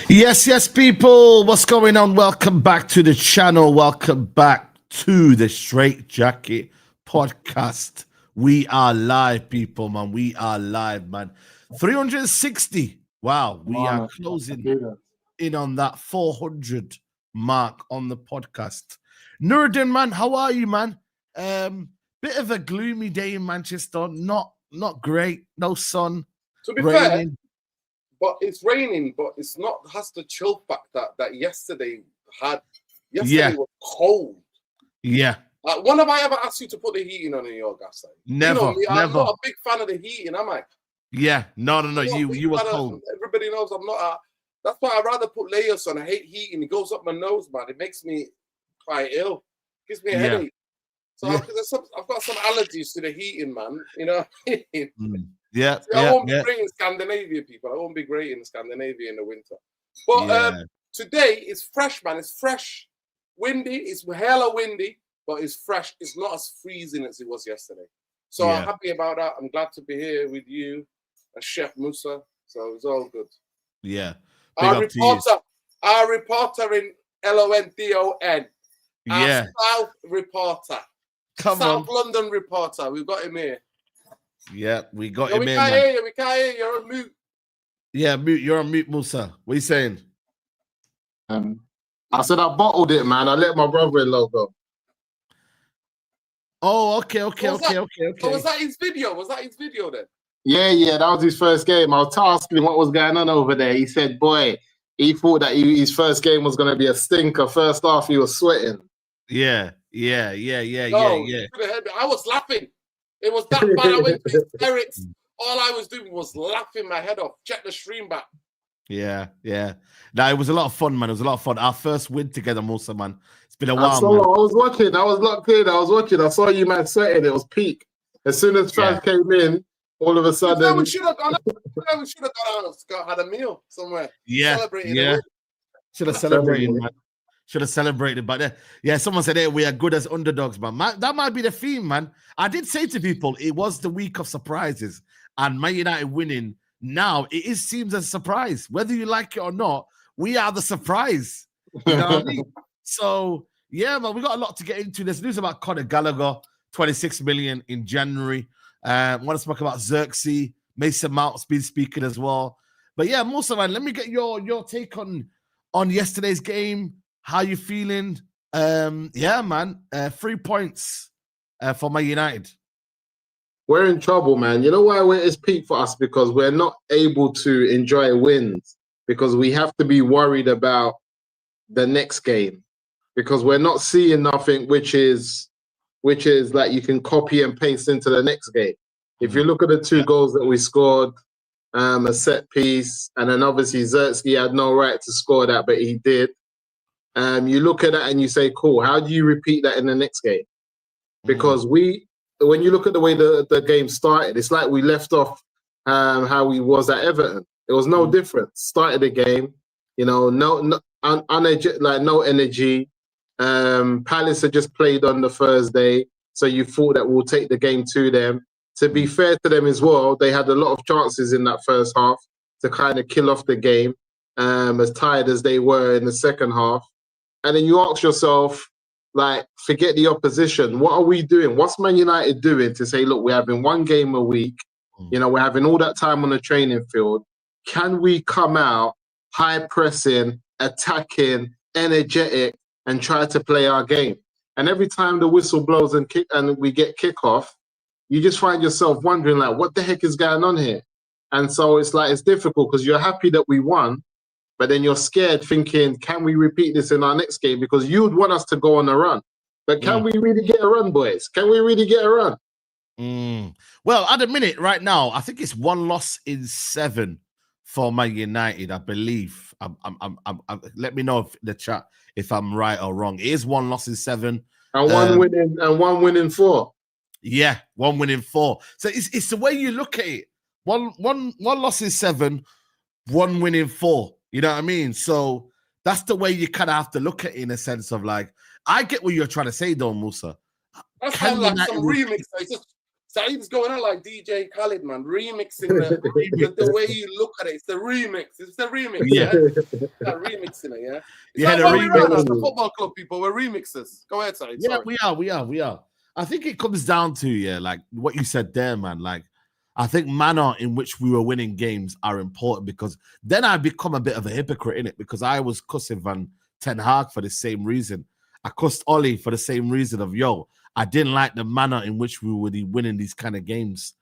Yes, people. What's going on? Welcome back to the channel. Welcome back to the Straightjacket podcast. We are live, people, man. We are live, man. 360. Wow. We are closing in on that 400 mark on the podcast. Nuruddin, man, how are you, man? Bit of a gloomy day in Manchester. Not great. No sun. To be raining. fair, but it's raining, but it's not has the chill factor that yesterday had. Yesterday was cold. Yeah. When have I ever asked you to put the heating on in your gas? Never, you know me, never. I'm not a big fan of the heating, am I? Yeah, no. You were cold. Everybody knows I'm not. That's why I'd rather put layers on. I hate heating. It goes up my nose, man. It makes me quite ill. Gives me a headache. So I've got some allergies to the heating, man. You know. Yeah. I won't be great in Scandinavia, people. I won't be great in Scandinavia in the winter. But today it's fresh, man. It's fresh, windy. It's hella windy, but it's fresh. It's not as freezing as it was yesterday. So I'm happy about that. I'm glad to be here with you and Chef Musa. So it's all good. Yeah. Our reporter in LONDON. Yeah. South reporter. South London reporter. We've got him here. Yeah, we got him in. We can't hear you. We can't hear you. You're on mute. Yeah, mute. You're on mute, Musa. What are you saying? I said I bottled it, man. I let my brother-in-law go. Oh, okay. So was that his video? Was that his video then? Yeah. That was his first game. I was asking him what was going on over there. He said, boy, he thought that his first game was going to be a stinker. First half, he was sweating. Yeah. I was laughing. It was that bad. I went to hysterics. All I was doing was laughing my head off. Check the stream back. Yeah. No, it was a lot of fun, man. It was a lot of fun. Our first win together, Musa, man. It's been a while, man. I was watching. I was locked in. I was watching. I saw you, man, sweating. It was peak. As soon as fans came in, all of a sudden. We should have gone out, had a meal somewhere. Yeah. Should have celebrated, man. Should have celebrated, but someone said, "Hey, we are good as underdogs, man." That might be the theme, man. I did say to people, it was the week of surprises, and Man United winning now seems a surprise, whether you like it or not. We are the surprise, you know what I mean? So yeah, man, we got a lot to get into. There's news about Conor Gallagher, 26 million in January. Want to talk about Xerxes, Mason Mount's been speaking as well. But yeah, Musa, man, let me get your take on yesterday's game. How you feeling? Man. 3 points for Man United. We're in trouble, man. You know why it's peak for us? Because we're not able to enjoy wins. Because we have to be worried about the next game. Because we're not seeing nothing which is like you can copy and paste into the next game. If you look at the two goals that we scored, a set piece, and then obviously Xerxes had no right to score that, but he did. You look at that and you say, cool, how do you repeat that in the next game? Because when you look at the way the game started, it's like we left off how we was at Everton. It was no different. Started the game, no energy. Palace had just played on the Thursday, so you thought that we'll take the game to them. To be fair to them as well, they had a lot of chances in that first half to kind of kill off the game, as tired as they were in the second half. And then you ask yourself, like, forget the opposition. What are we doing? What's Man United doing to say, look, we're having one game a week. We're having all that time on the training field. Can we come out high pressing, attacking, energetic, and try to play our game? And every time the whistle blows and we get kickoff, you just find yourself wondering, like, what the heck is going on here? And so it's like, it's difficult because you're happy that we won, but then you're scared thinking, can we repeat this in our next game? Because you would want us to go on a run. But can we really get a run, boys? Can we really get a run? Well, at the minute, right now, I think it's 1 loss in 7 for Man United, I believe. Let me know if the chat if I'm right or wrong. It is 1 loss in 7. And one winning 4. Yeah, 1 win in 4. So it's the way you look at it. One loss in 7, 1 win in 4. You know what I mean? So that's the way you kind of have to look at it in a sense of like, I get what you're trying to say though, Musa. That's kind of like some remix. Saeed's going on like DJ Khaled, man, remixing the way you look at it. It's the remix. It's the remix. Yeah. Remixing it, yeah? It's like the remix. As the football club people, we're remixers. Go ahead, Saeed. Yeah, we are. I think it comes down to, like what you said there, man. Like, I think manner in which we were winning games are important, because then I become a bit of a hypocrite in it, because I was cussing Van Ten Hag for the same reason. I cussed Ollie for the same reason of, I didn't like the manner in which we were winning these kind of games.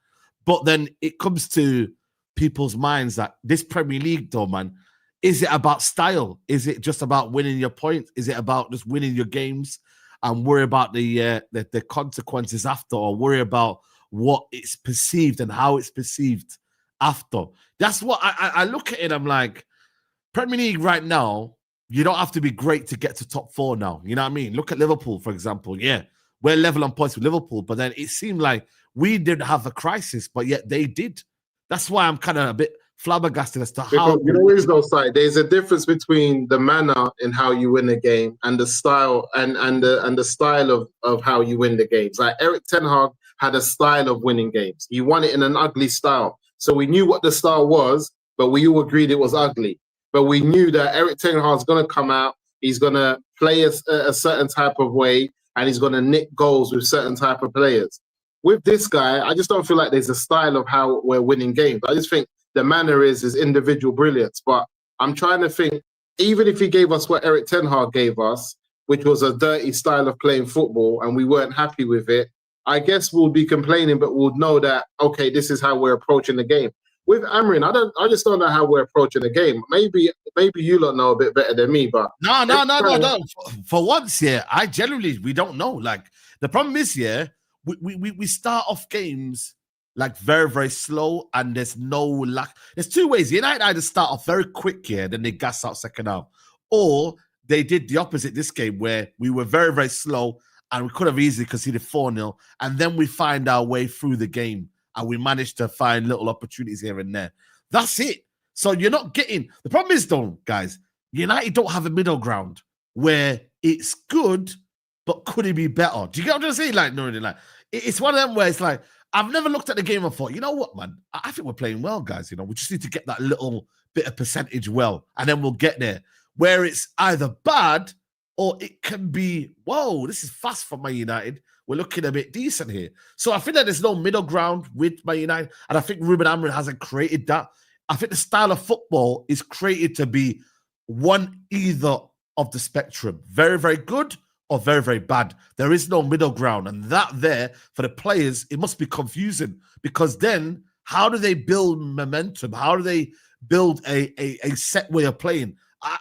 But then it comes to people's minds that this Premier League, though, man, is it about style? Is it just about winning your points? Is it about just winning your games and worry about the consequences after, or worry about what it's perceived and how it's perceived after? That's what I look at it. I'm like, Premier League right now, you don't have to be great to get to top 4 now. You know what I mean? Look at Liverpool, for example. Yeah, we're level on points with Liverpool, but then it seemed like we didn't have a crisis, but yet they did. That's why I'm kind of a bit flabbergasted as to how. Because there is no side. There's a difference between the manner in how you win a game and the style and the style of how you win the games. Like Erik Ten Hag had a style of winning games. He won it in an ugly style. So we knew what the style was, but we all agreed it was ugly. But we knew that Erik Ten Hag's going to come out, he's going to play a certain type of way, and he's going to nick goals with certain type of players. With this guy, I just don't feel like there's a style of how we're winning games. I just think the manner is individual brilliance. But I'm trying to think, even if he gave us what Erik Ten Hag gave us, which was a dirty style of playing football, and we weren't happy with it, I guess we'll be complaining, but we'll know that, okay, this is how we're approaching the game. With Amorim, I just don't know how we're approaching the game. Maybe you lot know a bit better than me, but no. For once, I generally we don't know. Like, the problem is, we start off games like very, very slow, and there's no lack. There's two ways. United either start off very quick then they gas out second half, or they did the opposite this game, where we were very, very slow and we could have easily conceded 4-0, and then we find our way through the game. And we managed to find little opportunities here and there. That's it. So you're not getting... The problem is, though, guys, United don't have a middle ground where it's good, but could it be better? Do you get what I'm saying? Like, no, like, it's one of them where it's like, I've never looked at the game and thought, you know what, man? I think we're playing well, guys. You know, we just need to get that little bit of percentage well, and then we'll get there. Where it's either bad or it can be, whoa, this is fast for Man United. We're looking a bit decent here. So I think that there's no middle ground with Man United. And I think Ruben Amorim hasn't created that. I think the style of football is created to be one either of the spectrum. Very, very good or very, very bad. There is no middle ground. And that there, for the players, it must be confusing. Because then, how do they build momentum? How do they build a set way of playing?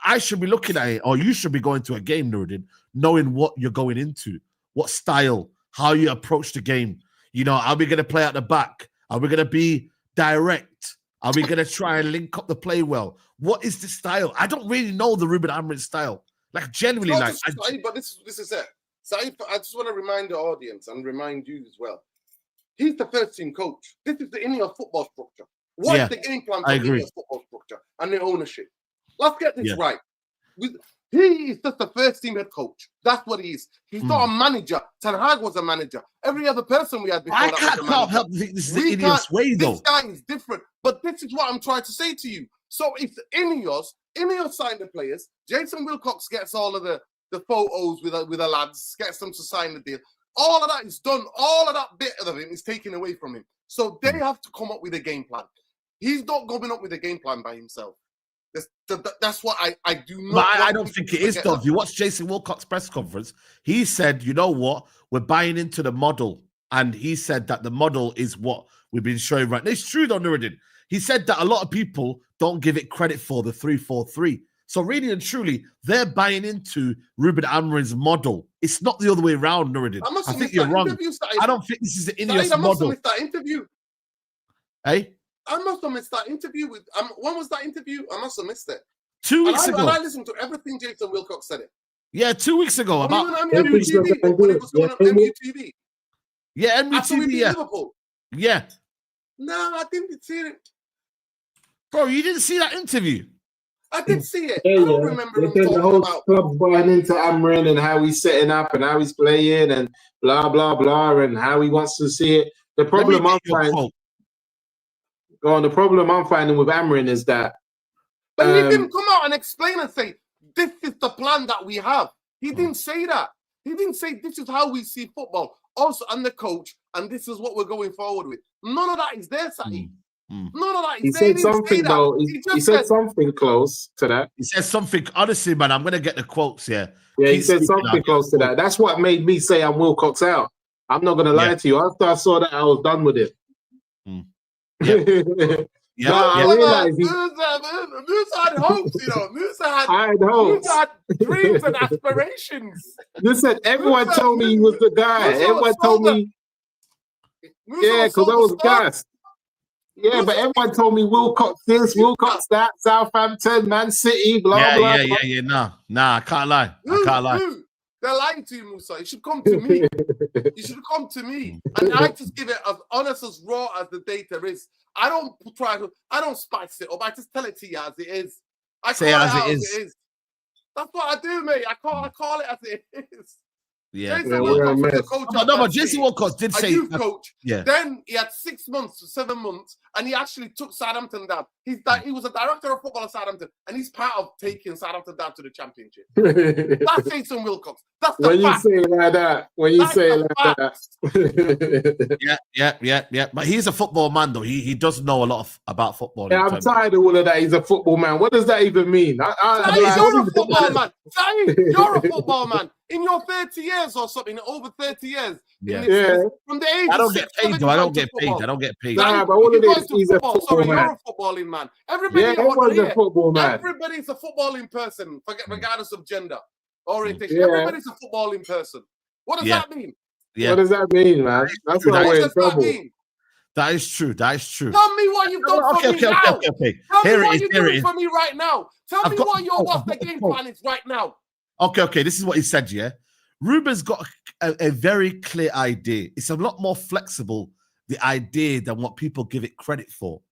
I should be looking at it, or you should be going to a game, Nuruddin, knowing what you're going into, what style, how you approach the game. You know, are we going to play at the back? Are we going to be direct? Are we going to try and link up the play well? What is the style? I don't really know the Ruben Amorim style. Like, genuinely, like... Saeed, but this is it. Saeed, I just want to remind the audience and remind you as well. He's the first team coach. This is the Ineos football structure. What is the game plan for Ineos football structure and the ownership? Let's get this right. He is just the first team head coach. That's what he is. He's not a manager. Ten Hag was a manager. Every other person we had before. I can't help think this is the Ineos way, though. This guy is different. But this is what I'm trying to say to you. So if Ineos signed the players, Jason Wilcox gets all of the photos with the lads, gets them to sign the deal. All of that is done. All of that bit of him is taken away from him. So they have to come up with a game plan. He's not coming up with a game plan by himself. That's what I do not. But I don't think it is, though. If you watch Jason Wilcox's press conference, he said, you know what? We're buying into the model. And he said that the model is what we've been showing right now. It's true, though, Nuruddin. He said that a lot of people don't give it credit for the 3-4-3. So really and truly, they're buying into Ruben Amorim's model. It's not the other way around, Nuruddin. I think you're wrong. I don't think this is the Ineos model. I must have missed that interview. Hey? I must have missed that interview with. When was that interview? I must have missed it. 2 weeks ago. And I listened to everything Jason Wilcox said it. Yeah, 2 weeks ago. About MUTV, when it was going on MUTV. Yeah, MUTV. Yeah. Liverpool. Yeah. No, I didn't see it. Bro, you didn't see that interview? I did see it. I don't remember him talking the whole about club buying into Amorim and how he's setting up and how he's playing and blah blah blah and how he wants to see it. The problem I'm finding. Go on. The problem I'm finding with Amorim is that. But he didn't come out and explain and say, this is the plan that we have. He didn't say that. He didn't say, this is how we see football. Also, I'm the coach, and this is what we're going forward with. None of that is there, Saeed. None of that is there. He said something, though. He said something close to that. He said something. Honestly, man, I'm going to get the quotes here. Yeah, he said something close to that. That's what made me say I'm Wilcox out. I'm not going to lie to you. After I saw that, I was done with it. I realized Musa had hopes, you know. Musa had dreams and aspirations. Listen, everyone told me he was the guy. Everyone told me. Yeah, because I was gassed. Yeah, but everyone told me Wilcox this, Wilcox that, Southampton, Man City, blah, blah. Nah, I can't lie. They're lying to you, Musa. You should come to me. You should come to me. And I just give it as honest, as raw as the data is. I don't spice it up. I just tell it to you as it is. I call it as it is. That's what I do, mate. I call it as it is. Yeah. Jason Wilcox was the coach. But Jason Wilcox did say youth coach. Yeah. Then he had 6 months to 7 months, and he actually took Southampton down. He was a director of football at Southampton, and he's part of taking Southampton down to the championship. That's Jason Wilcox. That's the fact. You say it like that. When you say it like that. Yeah. But he's a football man, though. He does know a lot about football. Yeah, I'm tired of all of that. He's a football man. What does that even mean? You're a football man. You're a football man. In your 30 years or something, over 30 years. From the age I don't get paid, though. I don't get paid. Nah, but all of this, he's a football man. You're a footballing man. Everyone's a football man. Everybody's a footballing person, regardless of gender, orientation. Everybody's a footballing person. What does that mean? What does that mean, man? That's why we're in trouble. That is true. That is true. Tell me what you've done for me now. Tell me what you're doing for me right now. Tell me what the game plan is right now. Okay. This is what he said, yeah? Ruben's got a very clear idea. It's a lot more flexible, the idea, than what people give it credit for.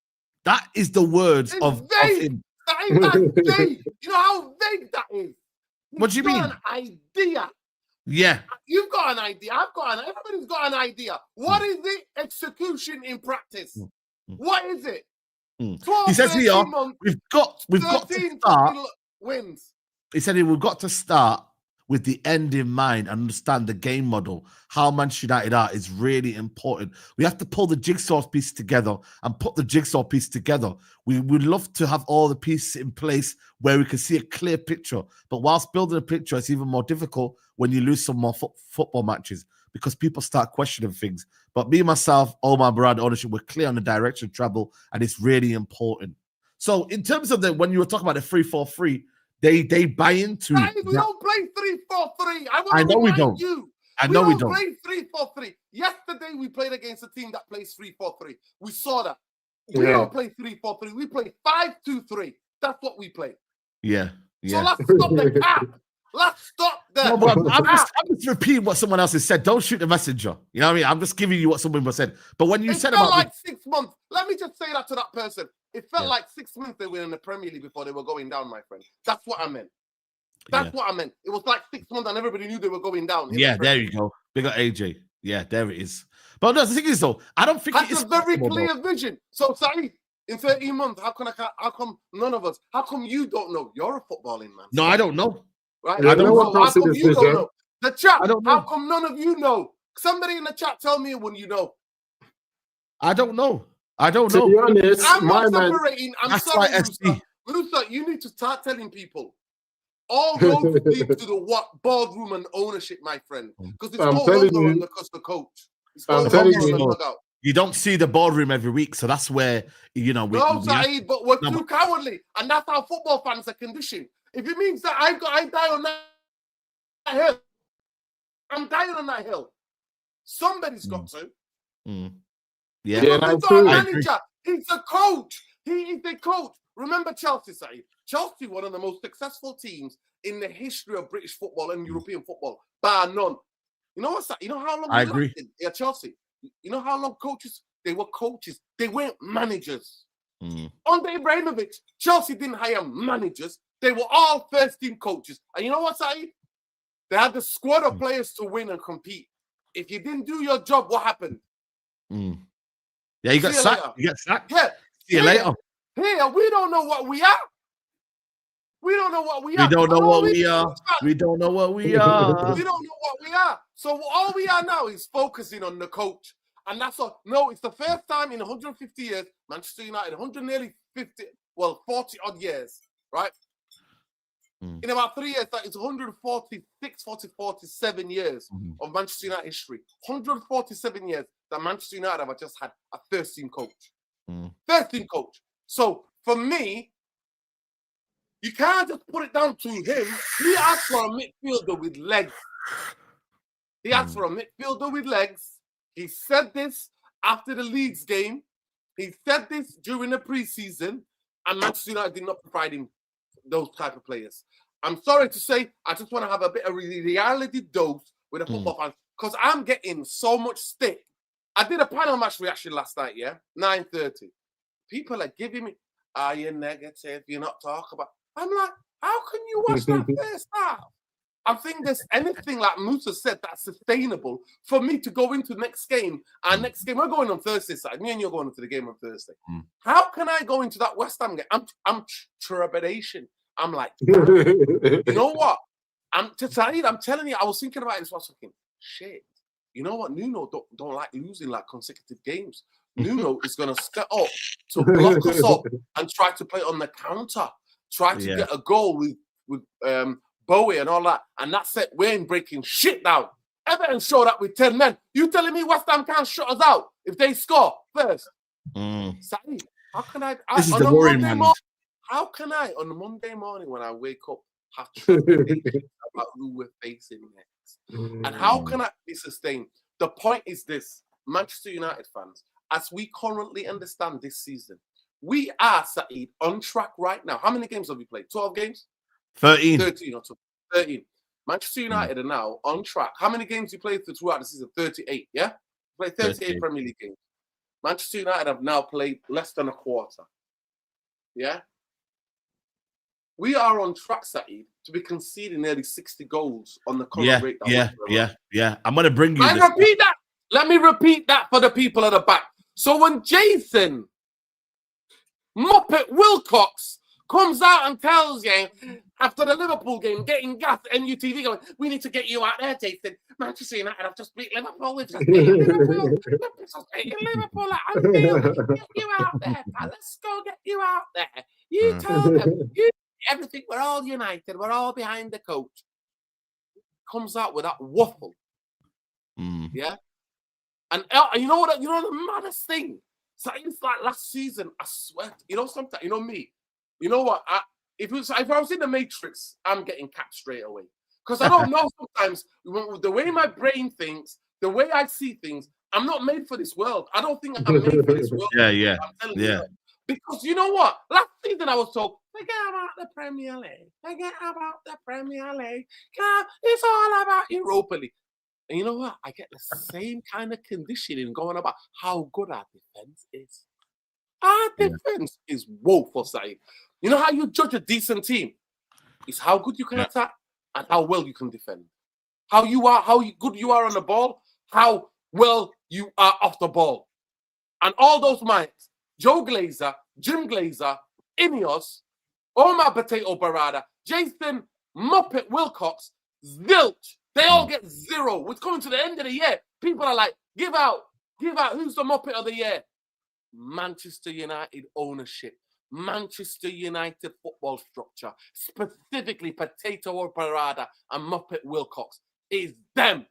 That is the words of him. That ain't that vague. You know how vague that is? What do you mean? An idea. Yeah. You've got an idea. Everybody's got an idea. What is it? Execution in practice. What is it? 12, he says here, we've got to start. Wins. He said we've got to start with the end in mind and understand the game model. How Manchester United are is really important. We have to pull the jigsaw piece together and put the jigsaw piece together. We would love to have all the pieces in place where we can see a clear picture. But whilst building a picture, it's even more difficult when you lose some more football matches because people start questioning things. But me, myself, Omar Barad, ownership, we're clear on the direction of travel, and it's really important. So in terms of when you were talking about the 3-4-3, they buy into. We don't play 3-4-3. I know we don't. I know we don't play 3-4-3. Yesterday we played against a team that plays 3-4-3. We saw that. We don't play 3-4-3. We play 5-2-3. That's what we play. Yeah. So let's stop the cap. Let's stop the. No, but I'm just repeating what someone else has said. Don't shoot the messenger. You know what I mean? I'm just giving you what someone has said. But when you said about 6 months, let me just say that to that person. It felt like 6 months they were in the Premier League before they were going down, my friend. That's what I meant. That's what I meant. It was like 6 months and everybody knew they were going down. Yeah, there you go. Big up AJ. Yeah, there it is. But no, the thing is, though, I don't think it's a very clear vision. So, Saeed, in 13 months, how come none of us, how come you don't know? You're a footballing man. No, I don't know. Right? I don't know. How come you don't know? The chat, how come none of you know? Somebody in the chat tell me when you know. I don't know. To be honest, I'm not separating. I'm sorry, Musa. Musa, you need to start telling people. All roads lead to the boardroom and ownership, my friend. Because it's no longer because the coach. It's no longer you don't see the boardroom every week, so that's where No, Saeed, but we're too cowardly, and that's how football fans are conditioned. If it means that I die on that hill, I'm dying on that hill. Somebody's got to. Yeah, he's not a manager. He's a coach. He is the coach. Remember Chelsea, Saeed. Chelsea, one of the most successful teams in the history of British football and European football, bar none. You know what's that? You know how long I agree. Yeah, Chelsea. You know how long they were coaches. They weren't managers. Under Ibrahimovic, Chelsea didn't hire managers. They were all first-team coaches. And you know what, Saeed? They had the squad of players to win and compete. If you didn't do your job, what happened? Mm. Yeah, you got sacked. You get sacked. Yeah. See you later. Here, we don't know what we are. We don't know what we We are. don't know what we are. We don't know what we are. We don't know what we are. So all we are now is focusing on the coach. And that's all. No, it's the first time in 150 years, Manchester United, 40 odd years, right? In about 3 years, that is 146, 47 years of Manchester United history. 147 years that Manchester United have just had a first-team coach. First-team coach. So for me, you can't just put it down to him. He asked for a midfielder with legs. He asked for a midfielder with legs. He said this after the Leeds game. He said this during the preseason, and Manchester United did not provide him those type of players. I'm sorry to say, I just want to have a bit of reality dose with the football fans because I'm getting so much stick. I did a panel match reaction last night, 9:30. People are giving me, are you negative? You're not talking about. I'm like, how can you watch that first half? I think there's anything like Musa said that's sustainable for me to go into next game. Our next game, we're going on Thursday side. Me and you're going into the game on Thursday. How can I go into that West Ham game? I'm trepidation. I'm like, you know what? I'm telling you, I was thinking about this. I was thinking, shit. You know what? Nuno don't like losing like consecutive games. Nuno is going to set up to block us up and try to play on the counter. Try to get a goal with Bowie and all that. And that set Wayne breaking shit down. Everton showed up with 10 men. You telling me West Ham can't shut us out if they score first? Saeed, how can I? This is the worrying man. How can I, on a Monday morning when I wake up, have trepidation about who we're facing next? And how can I be sustained? The point is this, Manchester United fans, as we currently understand this season, we are, Saeed, on track right now. How many games have we played? 12 games? 13. 13 or 13. Manchester United are now on track. How many games you played throughout the season? 38, yeah? Played 38 Premier League games. Manchester United have now played less than a quarter. Yeah? We are on track, Saeed, to be conceding nearly 60 goals on the Conor rate. Yeah. I'm going to bring you this. Repeat that. Let me repeat that for the people at the back. So when Jason Muppet Wilcox comes out and tells you after the Liverpool game, getting gas at NUTV going, we need to get you out there, Jason. Manchester United have just beat Liverpool. We've just beat Liverpool. Liverpool. Get you out there, pal. Let's go get you out there. You tell them. Everything. We're all united. We're all behind the coach. Comes out with that waffle. Yeah. And you know what? You know the maddest thing? So it's like last season, I swear. You know something? You know me. You know what? If I was in the Matrix, I'm getting capped straight away. Because I don't know sometimes the way my brain thinks, the way I see things, I'm not made for this world. I don't think I'm made for this world. Yeah. I'm telling you. Because you know what? Last season I was told, forget about the Premier League. Forget about the Premier League. It's all about Europa League. And you know what? I get the same kind of conditioning going about how good our defense is. Our defense is woeful, Saeed. You know how you judge a decent team? It's how good you can attack and how well you can defend. How good you are on the ball, how well you are off the ball. And all those minds, Joe Glazer, Jim Glazer, Ineos, Omar Potato Barada, Jason Muppet Wilcox, Zilch, they all get 0. It's coming to the end of the year. People are like, give out. Who's the Muppet of the year? Manchester United ownership. Manchester United football structure, specifically Potato Parada and Muppet Wilcox, is them.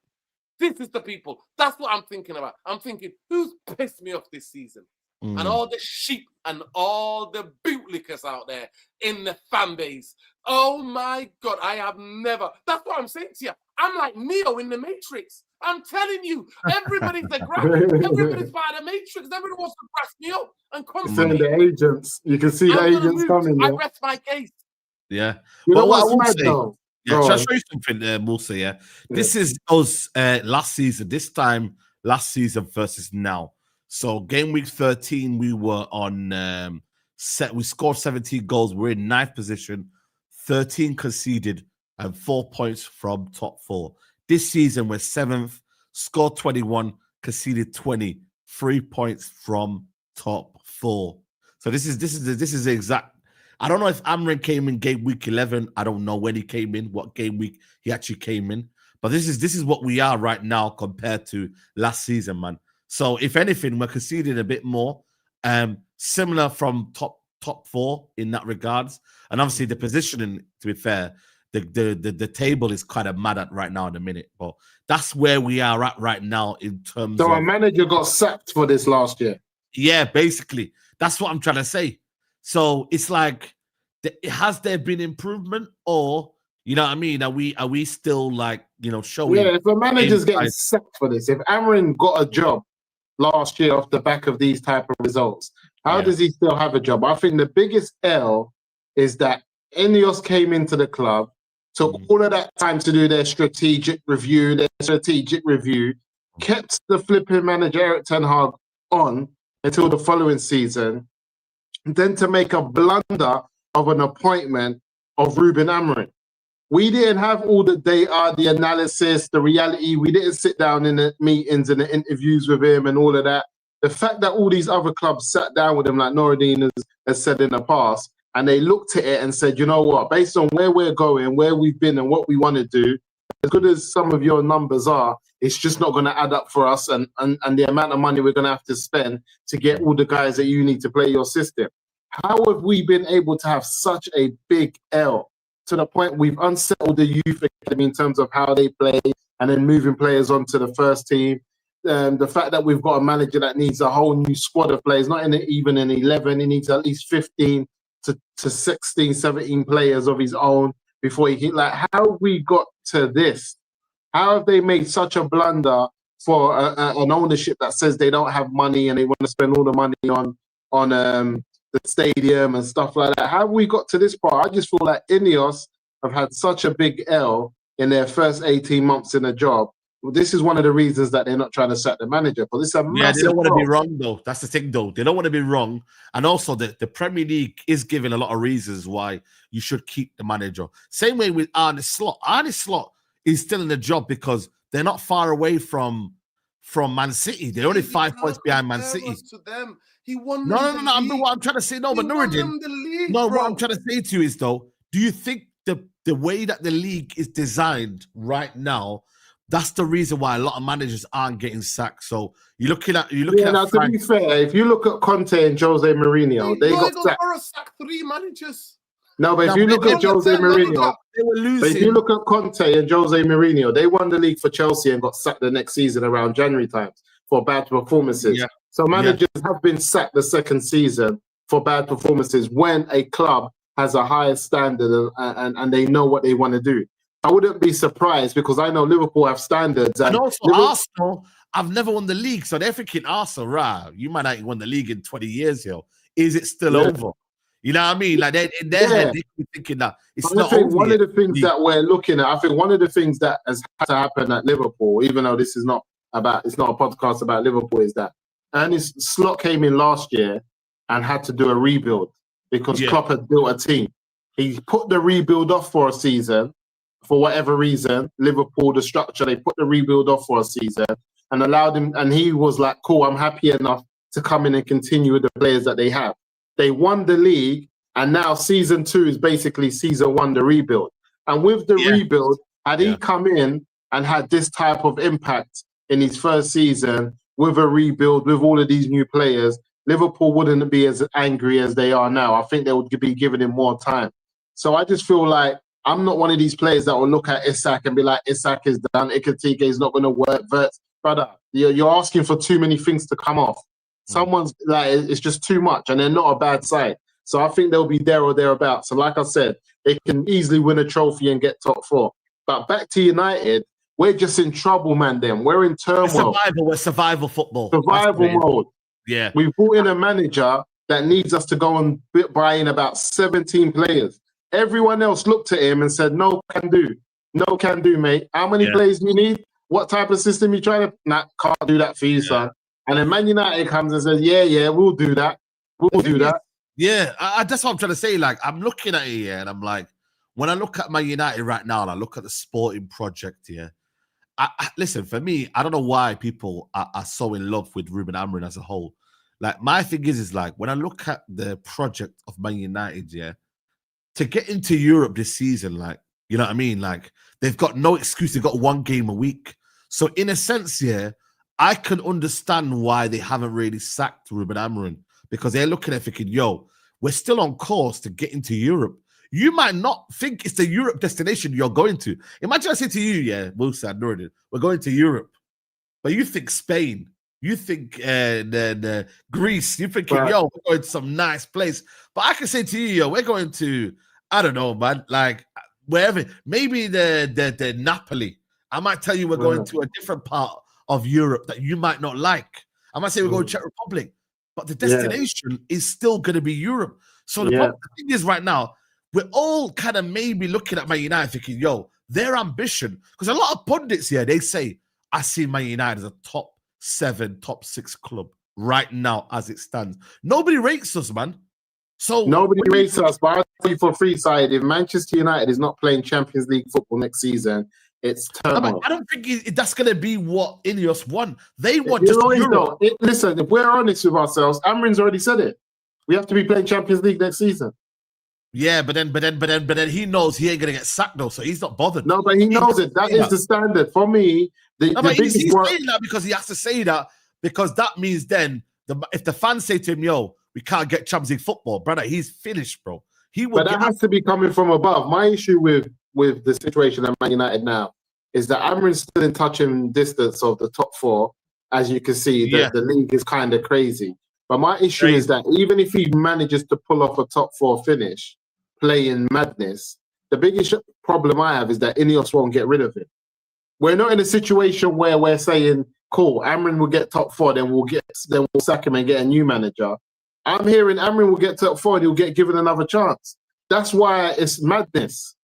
This is the people. That's what I'm thinking about. I'm thinking, who's pissed me off this season? And all the sheep and all the bootlickers out there in the fan base. Oh my God, I have never. That's what I'm saying to you. I'm like Neo in the Matrix. I'm telling you, everybody's everybody's part of the Matrix. Everybody wants to grass me up and come to me. The agents, you can see the agents coming. I rest my case. Yeah. You know what I will mad, say, though? shall I show you something, Musa? Yeah. This is us last season. This time last season versus now. So game week 13, we were on we scored 17 goals. We're in 9th position, 13 conceded, and 4 points from top 4. This season, we're 7th, scored 21, conceded 20, 3 points from top 4. So this is the exact. I don't know if Amorim came in game week 11. I don't know when he came in, what game week he actually came in. But this is what we are right now compared to last season, man. So if anything, we're conceding a bit more. Similar from top 4 in that regards. And obviously the positioning, to be fair, the table is kind of mad at right now in a minute. But that's where we are at right now in terms of... So our manager got sacked for this last year. Yeah, basically. That's what I'm trying to say. So it's like, has there been improvement, or you know what I mean? Are we still like, you know, showing? Yeah, if the manager's getting sacked for this, if Amorim got a job last year off the back of these type of results, how does he still have a job? I think the biggest L is that Ineos came into the club, took all of that time to do their strategic review, kept the flipping manager Eric Ten Hag on until the following season, then to make a blunder of an appointment of Ruben Amorim. We didn't have all the data, the analysis, the reality. We didn't sit down in the meetings and the interviews with him and all of that. The fact that all these other clubs sat down with him, like Noradine has said in the past, and they looked at it and said, you know what, based on where we're going, where we've been and what we want to do, as good as some of your numbers are, it's just not going to add up for us, and the amount of money we're going to have to spend to get all the guys that you need to play your system. How have we been able to have such a big L to the point we've unsettled the youth academy in terms of how they play and then moving players onto the first team? The fact that we've got a manager that needs a whole new squad of players, not even an 11, he needs at least 15 to 16, 17 players of his own before he hit. Like, how we got to this? How have they made such a blunder for an ownership that says they don't have money and they want to spend all the money on the stadium and stuff like that? How have we got to this part? I just feel like Ineos have had such a big L in their first 18 months in a job. Well, this is one of the reasons that they're not trying to sack the manager. But this is a massive they don't want to be wrong, though. That's the thing, though. They don't want to be wrong. And also, the Premier League is giving a lot of reasons why you should keep the manager. Same way with Arne Slot. Arne Slot is still in the job because they're not far away from Man City. They're only 5 points behind Man City. To them. He won. No. What I'm trying to say, what I'm trying to say to you is, though, do you think the way that the league is designed right now, that's the reason why a lot of managers aren't getting sacked? So you're looking at. Now, to be fair, if you look at Conte and Jose Mourinho, they got sacked 3 managers. No, but if you look at Jose Mourinho, they were losing. But if you look at Conte and Jose Mourinho, they won the league for Chelsea and got sacked the next season around January time for bad performances. Yeah. So managers have been sacked the second season for bad performances when a club has a higher standard and they know what they want to do. I wouldn't be surprised because I know Liverpool have standards. And also Arsenal, I've never won the league. So they're thinking, Arsenal, right, you might not won the league in 20 years, yo. Is it still over? You know what I mean? Like in their head, they could be thinking that it's not over. One of the things that we're looking at, I think one of the things that has had to happen at Liverpool, even though this is not about, it's not a podcast about Liverpool, is that Ernest Slot came in last year and had to do a rebuild because Klopp had built a team. He put the rebuild off for a season for whatever reason. Liverpool, the structure, they put the rebuild off for a season and allowed him, and he was like, cool, I'm happy enough to come in and continue with the players that they have. They won the league, and now season 2 is basically season 1, the rebuild. And with the rebuild, had he come in and had this type of impact in his first season with a rebuild, with all of these new players, Liverpool wouldn't be as angry as they are now. I think they would be giving him more time. So I just feel like I'm not one of these players that will look at Isak and be like, Isak is done, Ikatike is not going to work. Brother, you're asking for too many things to come off. Someone's like, it's just too much, and they're not a bad side. So I think they'll be there or thereabouts. So like I said, they can easily win a trophy and get top 4. But back to United, we're just in trouble, man. Then we're in turmoil. We're survival football. Survival mode. Yeah. We brought in a manager that needs us to go and buy in about 17 players. Everyone else looked at him and said, no can do. No can do, mate. How many players do you need? What type of system you trying to? Nah, can't do that for you, son. And then Man United comes and says, yeah, we'll do that. We'll do that. Yeah, that's what I'm trying to say. Like, I'm looking at it here and I'm like, when I look at Man United right now and I look at the sporting project here, listen, for me, I don't know why people are so in love with Ruben Amorim as a whole. Like, my thing is like, when I look at the project of Man United, yeah, to get into Europe this season, like, you know what I mean? Like, they've got no excuse. They've got one game a week. So in a sense, yeah, I can understand why they haven't really sacked Ruben Amorim, because they're looking at thinking, yo, we're still on course to get into Europe. You might not think it's the Europe destination you're going to. Imagine I say to you, yeah, Musa, Nuruddin, we're going to Europe. But you think Spain, you think Greece, you're thinking, yo, we're going to some nice place. But I can say to you, yo, we're going to, I don't know, man, like wherever, maybe the Napoli. I might tell you we're going to a different part of Europe that you might not like. I might say we're going to Czech Republic, but the destination is still going to be Europe. So the thing is right now, we're all kind of maybe looking at Man United thinking, yo, their ambition, because a lot of pundits here, they say, I see Man United as a top 7, top 6 club right now as it stands. Nobody rates us, man. So nobody rates us, but I'll tell you for free side, if Manchester United is not playing Champions League football next season, it's turmoil. I don't think that's going to be what Ineos want. They want just Europe. Listen, if we're honest with ourselves, Amorim's already said it. We have to be playing Champions League next season. Yeah, but then he knows he ain't gonna get sacked though, so he's not bothered. No, but he knows it. That is the standard for me. He's saying that because he has to say that, because that means then if the fans say to him, "Yo, we can't get Champions League football, brother," he's finished, bro. But that has to be coming from above. My issue with the situation at Man United now is that Amorim's still in touching distance of the top 4. As you can see, the league is kind of crazy. But my issue is that even if he manages to pull off a top 4 finish, playing madness, the biggest problem I have is that Ineos won't get rid of him. We're not in a situation where we're saying, cool, Amorim will get top 4, then we'll sack him and get a new manager. I'm hearing Amorim will get top 4 and he'll get given another chance. That's why it's madness.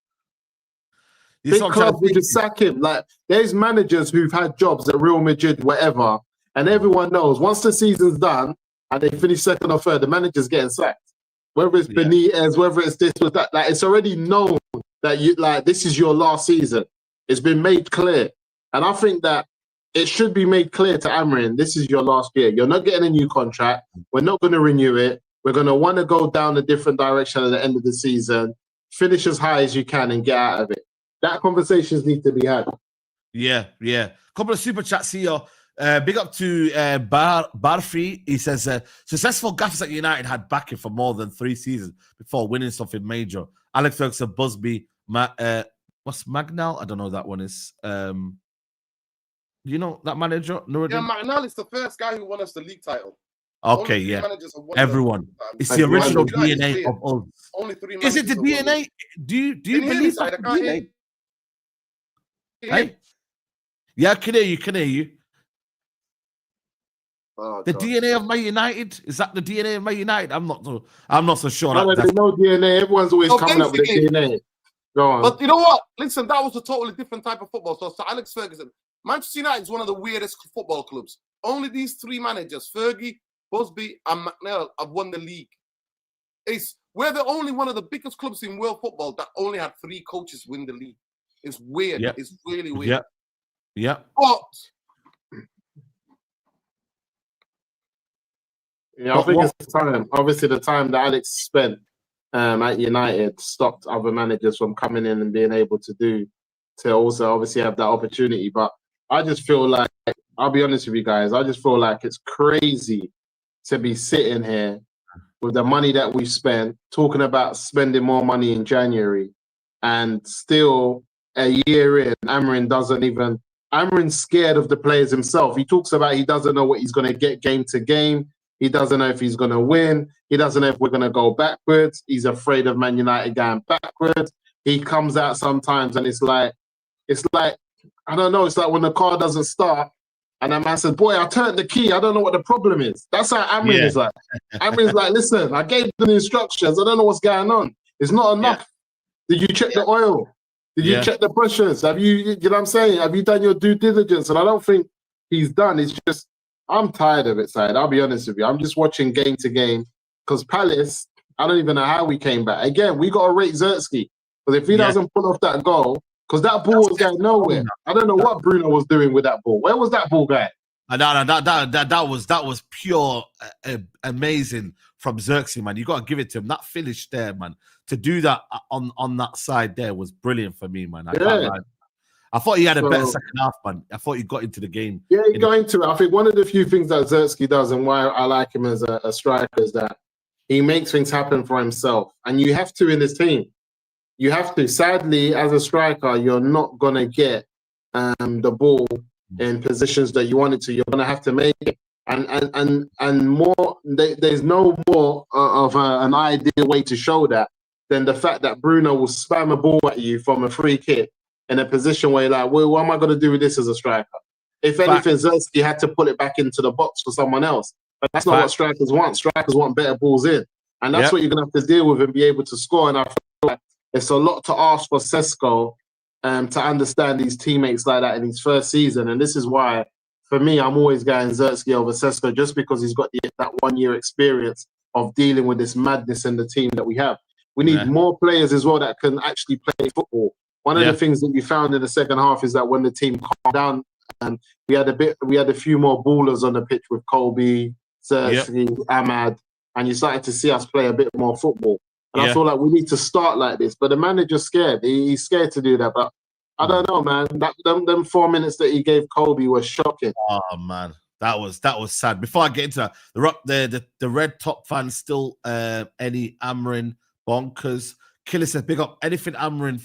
Big clubs will just sack him. Like, there's managers who've had jobs at Real Madrid, whatever, and everyone knows once the season's done and they finish 2nd or 3rd, the manager's getting sacked. Whether it's Benitez, whether it's this or that, like, it's already known that this is your last season. It's been made clear, and I think that it should be made clear to Amorim, this is your last year. You're not getting a new contract. We're not going to renew it. We're going to want to go down a different direction at the end of the season. Finish as high as you can and get out of it. That conversations need to be had. Yeah. Couple of super chats here. Big up to Barfi. He says, successful gaffers at United had backing for more than 3 seasons before winning something major. Alex Ferguson, Busby, what's Magnal? I don't know what that one is. You know that manager? Yeah, Magnal is the first guy who won us the league title. Okay, yeah. Everyone. It's the original DNA of us. Only 3 Is it the DNA? Do you believe that? DNA? Hey? Yeah, I can hear you. Oh, the DNA of Man United, is that the DNA of Man United? I'm not so sure. There's no DNA. Everyone's always coming up with the DNA. Go on. But you know what? Listen, that was a totally different type of football. So Alex Ferguson, Manchester United is one of the weirdest football clubs. Only these 3 managers, Fergie, Busby, and McNeil, have won the league. We're the only one of the biggest clubs in world football that only had 3 coaches win the league. It's weird. Yep. It's really weird. Yeah. But I think it's time. Obviously, the time that Alex spent at United stopped other managers from coming in and being able to also obviously have that opportunity. But I just feel like, I'll be honest with you guys, I just feel like it's crazy to be sitting here with the money that we've spent, talking about spending more money in January, and still a year in, Amorim's scared of the players himself. He talks about he doesn't know what he's going to get game to game. He doesn't know if he's going to win. He doesn't know if we're going to go backwards. He's afraid of Man United going backwards. He comes out sometimes and it's like, I don't know, it's like when the car doesn't start and a man says, boy, I turned the key. I don't know what the problem is. That's how Amorim is like. Amorim's like, listen, I gave them the instructions. I don't know what's going on. It's not enough. Did you check the oil? Did you check the pressures? Have you know what I'm saying? Have you done your due diligence? And I don't think he's done. It's just, I'm tired of it, Saeed. I'll be honest with you. I'm just watching game to game because Palace, I don't even know how we came back. Again, we got to rate Zertsky because if he doesn't pull off that goal, Because that ball was going nowhere. I don't know what Bruno was doing with that ball. Where was that ball going? That was pure amazing from Xerxes, man. You got to give it to him. That finish there, man. To do that on that side there was brilliant for me, man. I can't lie. I thought he had a better second half, man. I thought he got into the game. Yeah, he got into it. I think one of the few things that Xerxes does and why I like him as a striker is that he makes things happen for himself. And you have to in this team. You have to. Sadly, as a striker, you're not going to get the ball in positions that you want it to. You're going to have to make it. And more, there's no more of an ideal way to show that than the fact that Bruno will spam a ball at you from a free kick in a position where you're like, well, what am I going to do with this as a striker? If anything, Xerxes had to put it back into the box for someone else. But that's not what strikers want. Strikers want better balls in. And that's what you're going to have to deal with and be able to score. And I feel like it's a lot to ask for Sesko to understand these teammates like that in his first season. And this is why, for me, I'm always going Xerxes over Sesko just because he's got that 1 year experience of dealing with this madness in the team that we have. We need more players as well that can actually play football. One of the things that we found in the second half is that when the team calmed down, we had a few more ballers on the pitch with Colby, Xerxes, Ahmad, and you started to see us play a bit more football. And I feel like we need to start like this. But the manager's scared. He's scared to do that. But I don't know, man. Them 4 minutes that he gave Colby were shocking. Oh man, that was sad. Before I get into that, the red top fans still any Amorim bonkers. Killer said, big up. Anything Amorim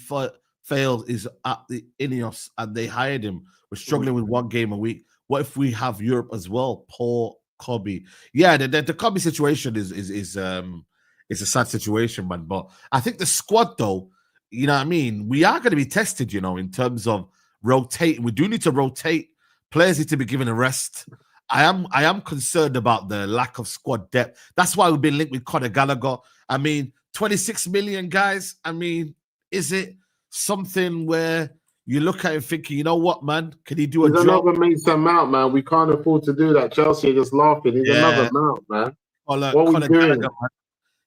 failed is at the Ineos, and they hired him. We're struggling with 1 game a week. What if we have Europe as well? Poor Kobe. Yeah, the Kobe situation is a sad situation, man. But I think the squad, though, you know what I mean? We are going to be tested, you know, in terms of rotating. We do need to rotate. Players need to be given a rest. I am concerned about the lack of squad depth. That's why we've been linked with Conor Gallagher. I mean, 26 million guys. I mean, is it something where you look at him thinking, you know what, man? Can he do a job? Another Mason Mount, man. We can't afford to do that. Chelsea are just laughing. He's another Mount, man. What are we doing? Man,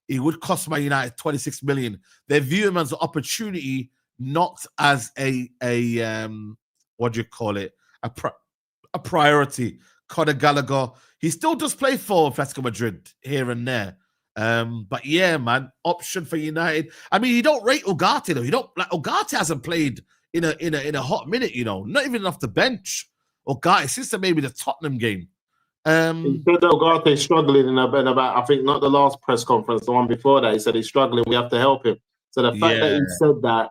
he would cost Man United 26 million. They view him as an opportunity, not as a what do you call it? A priority. Conor Gallagher, he still does play for Atletico Madrid here and there. But yeah, man, option for United. I mean, you don't rate Ugarte though. You don't like Ugarte hasn't played in a hot minute, you know, not even off the bench. Ugarte since maybe the Tottenham game. He said Ugarte struggling in about I think not the last press conference, the one before that. He said he's struggling. We have to help him. So the fact that he said that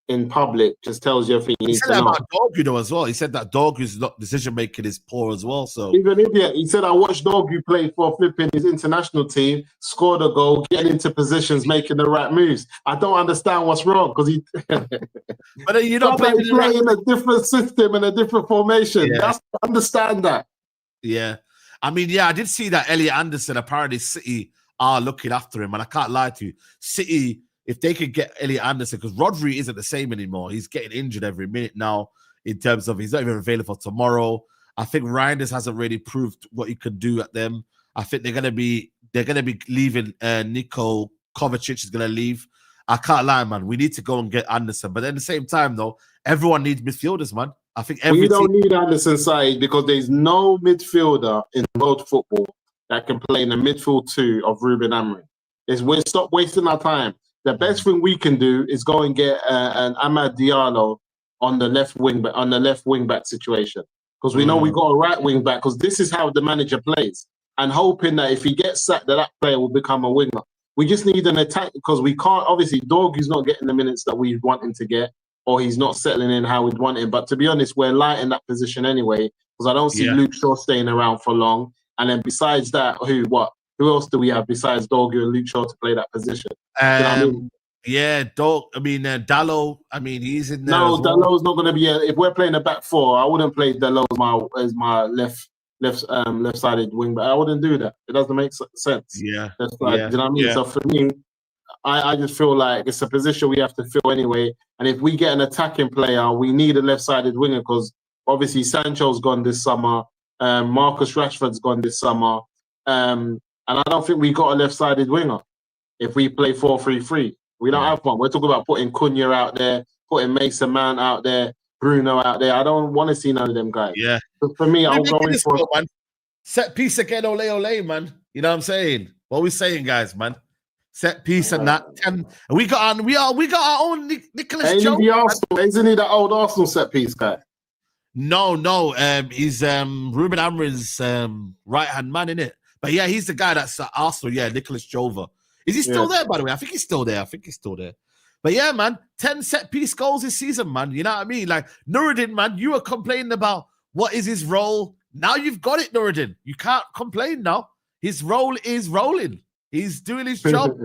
in public just tells you everything you need to know. He said that about Dorgu though as well. He said that Dorgu's decision making is poor as well. So even idiot. He said I watched Dorgu play for flipping his international team, scored a goal, getting into positions, making the right moves. I don't understand what's wrong because he. But then you don't play in a different system and a different formation. Yeah. Understand that. Yeah, I mean, yeah, I did see that Elliot Anderson. Apparently, City are looking after him, and I can't lie to you, City. If they could get Elliot Anderson, because Rodri isn't the same anymore. He's getting injured every minute now in terms of he's not even available tomorrow. I think Reinders hasn't really proved what he could do at them. I think they're gonna be leaving. Niko Kovacic is gonna leave. I can't lie, man. We need to go and get Anderson. But at the same time, though, everyone needs midfielders, man. I think we don't need Anderson side because there's no midfielder in world football that can play in the midfield 2 of Ruben Amorim. We'll stop wasting our time. The best thing we can do is go and get an Amad Diallo on the left wing back situation because we know we got a right wing back because this is how the manager plays and hoping that if he gets sacked that player will become a winger. We just need an attack because we can't. Obviously, Dorgu's not getting the minutes that we want him to get, or he's not settling in how we'd want him. But to be honest, we're light in that position anyway because I don't see Luke Shaw staying around for long. And then besides that, who else do we have besides Dorgu and Luke Shaw to play that position? You know what I mean? Yeah, Dallo. I mean, he's in there. No, Dallo's not going to be. If we're playing a back 4, I wouldn't play Dallo as my left-sided wing, but I wouldn't do that. It doesn't make sense. Yeah, you know what I mean. So for me, I just feel like it's a position we have to fill anyway. And if we get an attacking player, we need a left-sided winger because obviously Sancho's gone this summer, Marcus Rashford's gone this summer. And I don't think we got a left-sided winger if we play 4-3-3. We don't have one. We're talking about putting Cunha out there, putting Mason Mount out there, Bruno out there. I don't want to see none of them guys. Yeah. But for me, I'm going for man. Set piece again, ole, man. You know what I'm saying? What we saying, guys, man? Set piece and that. And we got our own Nicholas Jones. Isn't he the old Arsenal set piece guy? No. He's Ruben Amorim's right hand man, innit? But yeah, he's the guy that's at Arsenal. Yeah, Nicholas Jover. Is he still there, by the way? I think he's still there. But yeah, man, 10 set piece goals this season, man. You know what I mean? Like Nuruddin, man, you were complaining about what is his role. Now you've got it, Nuruddin. You can't complain now. His role is rolling. He's doing his job.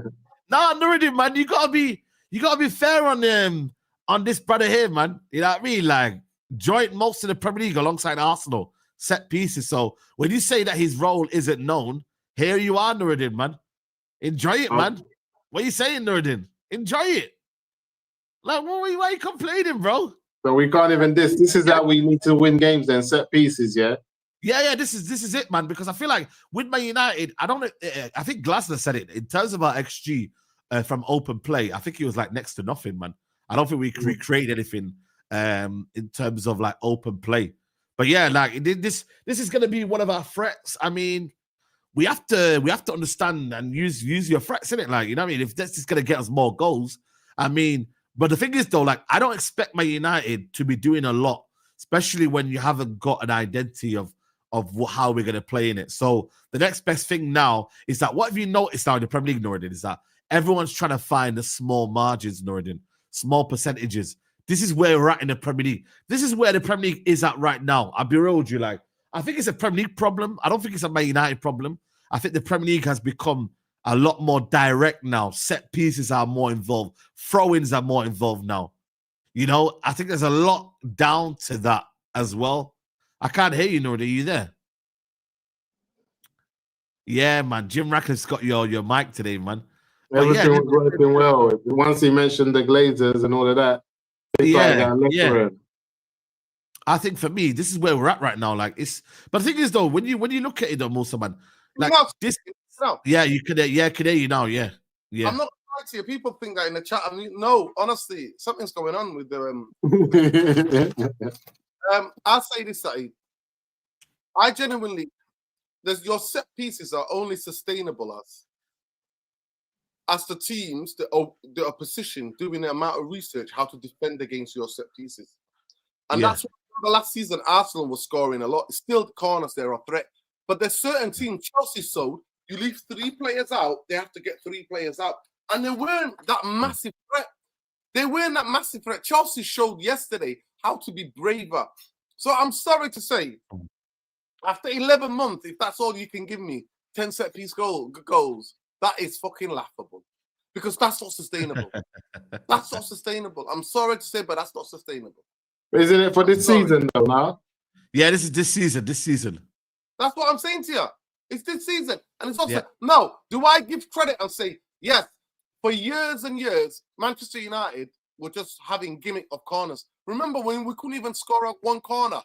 Nah, Nuruddin, man, you gotta be fair on this brother here, man. You know what I mean? Like joint most of the Premier League alongside Arsenal set pieces. So when you say that his role isn't known, here you are, Nuruddin, man. Enjoy it, man. What are you saying, Nuruddin? Enjoy it. Like, why are you complaining, bro? So we can't even this. This is how we need to win games then, set pieces, yeah? Yeah, this is it, man. Because I feel like with Man United, I think Glasner said it in terms of our XG from open play. I think it was like next to nothing, man. I don't think we recreated anything in terms of like open play. But yeah, like this is gonna be one of our threats. I mean, we have to understand and use your threats in it. Like, you know what I mean? If this is gonna get us more goals, I mean, but the thing is though, like I don't expect Man United to be doing a lot, especially when you haven't got an identity of how we're going to play in it. So the next best thing now is that what have you noticed now in the Premier League, Nuruddin, is that everyone's trying to find the small margins, Nuruddin, small percentages. This is where we're at in the Premier League. This is where the Premier League is at right now. I'll be real with you. Like, I think it's a Premier League problem. I don't think it's a Man United problem. I think the Premier League has become a lot more direct now. Set pieces are more involved. Throw-ins are more involved now. You know, I think there's a lot down to that as well. I can't hear you, Nuruddin. Are you there? Yeah, man. Jim Rackett's got your mic today, man. Everything was working well. Once he mentioned the Glazers and all of that, I think for me, this is where we're at right now. Like but the thing is though, when you look at it though, Musa, man, like this. Yeah, you could hear you now. Yeah. I'm not lying to you. People think that in the chat. I mean, no, honestly, something's going on with the I'll say this, Saeed. I genuinely, your set pieces are only sustainable as the teams that are opposition doing the amount of research how to defend against your set pieces. And that's what the last season Arsenal was scoring a lot. Still the corners there are threat. But there's certain teams, Chelsea sold, you leave 3 players out, they have to get 3 players out. And they weren't that massive threat. Chelsea showed yesterday how to be braver. So I'm sorry to say, after 11 months, if that's all you can give me, 10 set-piece goals, that is fucking laughable. Because that's not sustainable. That's not sustainable. I'm sorry to say, but that's not sustainable. Isn't it for this season, though, now? Yeah, this is this season. That's what I'm saying to you. It's this season. And it's also, no, do I give credit and say, yes, for years and years, Manchester United were just having gimmick of corners. Remember when we couldn't even score up 1 corner,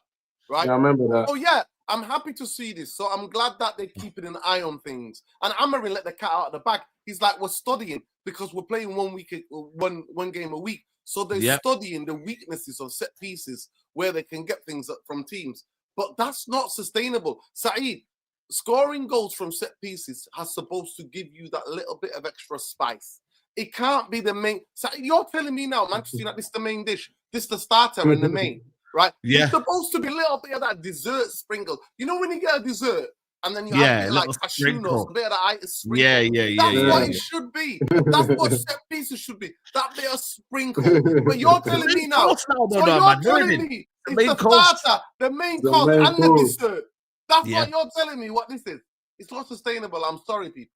right? Yeah, I remember that. Oh, yeah, I'm happy to see this. So I'm glad that they're keeping an eye on things. And Amorim let the cat out of the bag. He's like, we're studying because we're playing one game a week. So they're studying the weaknesses of set pieces where they can get things from teams. But that's not sustainable. Saeed, scoring goals from set pieces is supposed to give you that little bit of extra spice. It can't be the main. Saeed, you're telling me now, Manchester United, this is the main dish. This is the starter and the main, right? Yeah. It's supposed to be a little bit of that dessert sprinkle. You know when you get a dessert and then you have like cashew nuts, a bit of that sprinkle. That's what it should be. That's what set pieces should be. That bit of sprinkle. But you're telling me now. You're telling me it's the starter, the main course, and the dessert. That's what you're telling me. What this is? It's not sustainable. I'm sorry, people.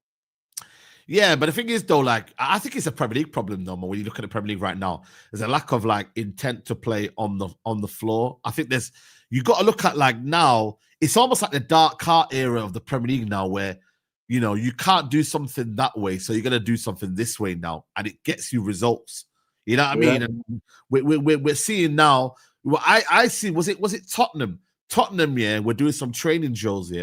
Yeah, but the thing is, though, like, I think it's a Premier League problem, though, when you look at the Premier League right now. There's a lack of, like, intent to play on the floor. I think you got to look at, like, now, it's almost like the dark car era of the Premier League now where, you know, you can't do something that way, so you're going to do something this way now, and it gets you results. You know what I mean? And we're seeing now, what I see, was it Tottenham? Tottenham, we're doing some training drills,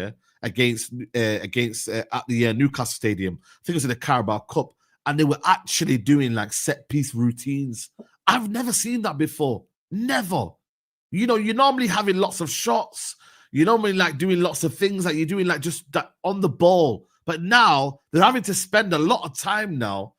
against at the Newcastle Stadium. I think it was in the Carabao Cup, and they were actually doing like set piece routines. I've never seen that before. Never. You know, you're normally having lots of shots. You're normally like doing lots of things that you're doing like just that on the ball. But now they're having to spend a lot of time now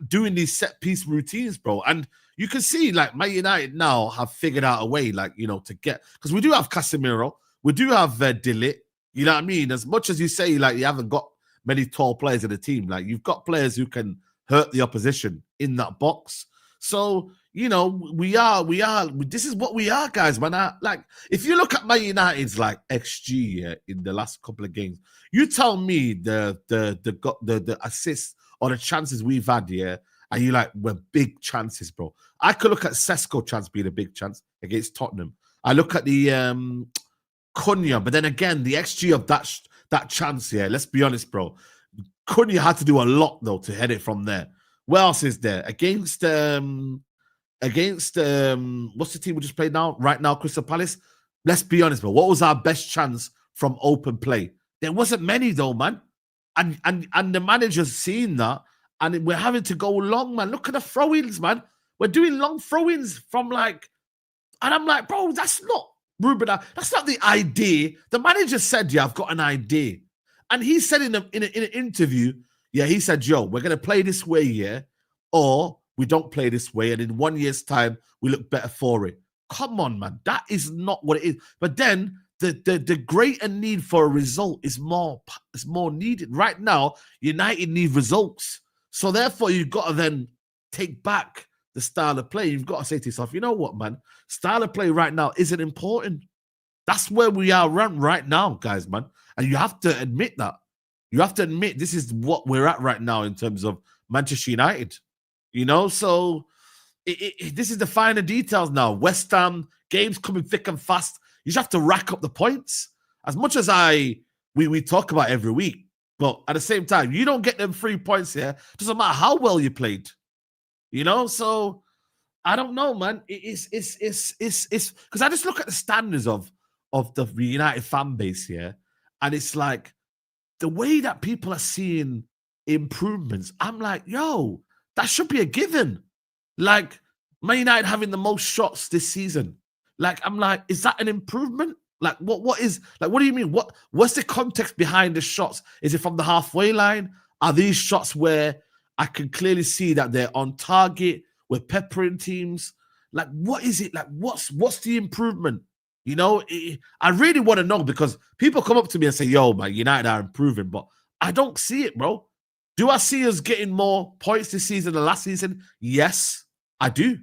doing these set piece routines, bro. And you can see like Man United now have figured out a way, like, you know, to get, because we do have Casemiro, we do have Dillit, you know what I mean? As much as you say like you haven't got many tall players in the team, like you've got players who can hurt the opposition in that box. So, you know, this is what we are, guys, man. Like, if you look at Man United's like XG in the last couple of games, you tell me the assists or the chances we've had here, and you like, we're big chances, bro. I could look at Sesko chance being a big chance against Tottenham. I look at the Cunha, but then again, the XG of that chance here, let's be honest, bro. Cunha had to do a lot, though, to head it from there. What else is there? Against what's the team we just played now? Right now, Crystal Palace. Let's be honest, bro. What was our best chance from open play? There wasn't many, though, man. And the manager's seen that, and we're having to go long, man. Look at the throw-ins, man. We're doing long throw-ins from like, and I'm like, bro, that's not Ruben. That's not the idea. The manager said, yeah, I've got an idea. And he said in an interview, yeah, he said, yo, we're going to play this way, yeah, or we don't play this way, and in 1 year's time, we look better for it. Come on, man. That is not what it is. But then the greater need for a result is more needed. Right now, United need results. So therefore, you've got to then take back the style of play. You've got to say to yourself, you know what, man? Style of play right now isn't important. That's where we are right now, guys, man. And you have to admit that. You have to admit this is what we're at right now in terms of Manchester United. You know, so this is the finer details now. West Ham, games coming thick and fast. You just have to rack up the points. As much as we talk about every week, but at the same time, you don't get them 3 points here. Doesn't matter how well you played. You know, so I don't know, man. It's because I just look at the standards of the United fan base here, and it's like the way that people are seeing improvements. I'm like, yo, that should be a given. Like, Man United having the most shots this season. Like, I'm like, is that an improvement? Like, what do you mean? What's the context behind the shots? Is it from the halfway line? Are these shots where I can clearly see that they're on target, we're peppering teams? Like, what is it? Like, what's the improvement? You know, I really want to know, because people come up to me and say, yo, man, United are improving, but I don't see it, bro. Do I see us getting more points this season than last season? Yes, I do.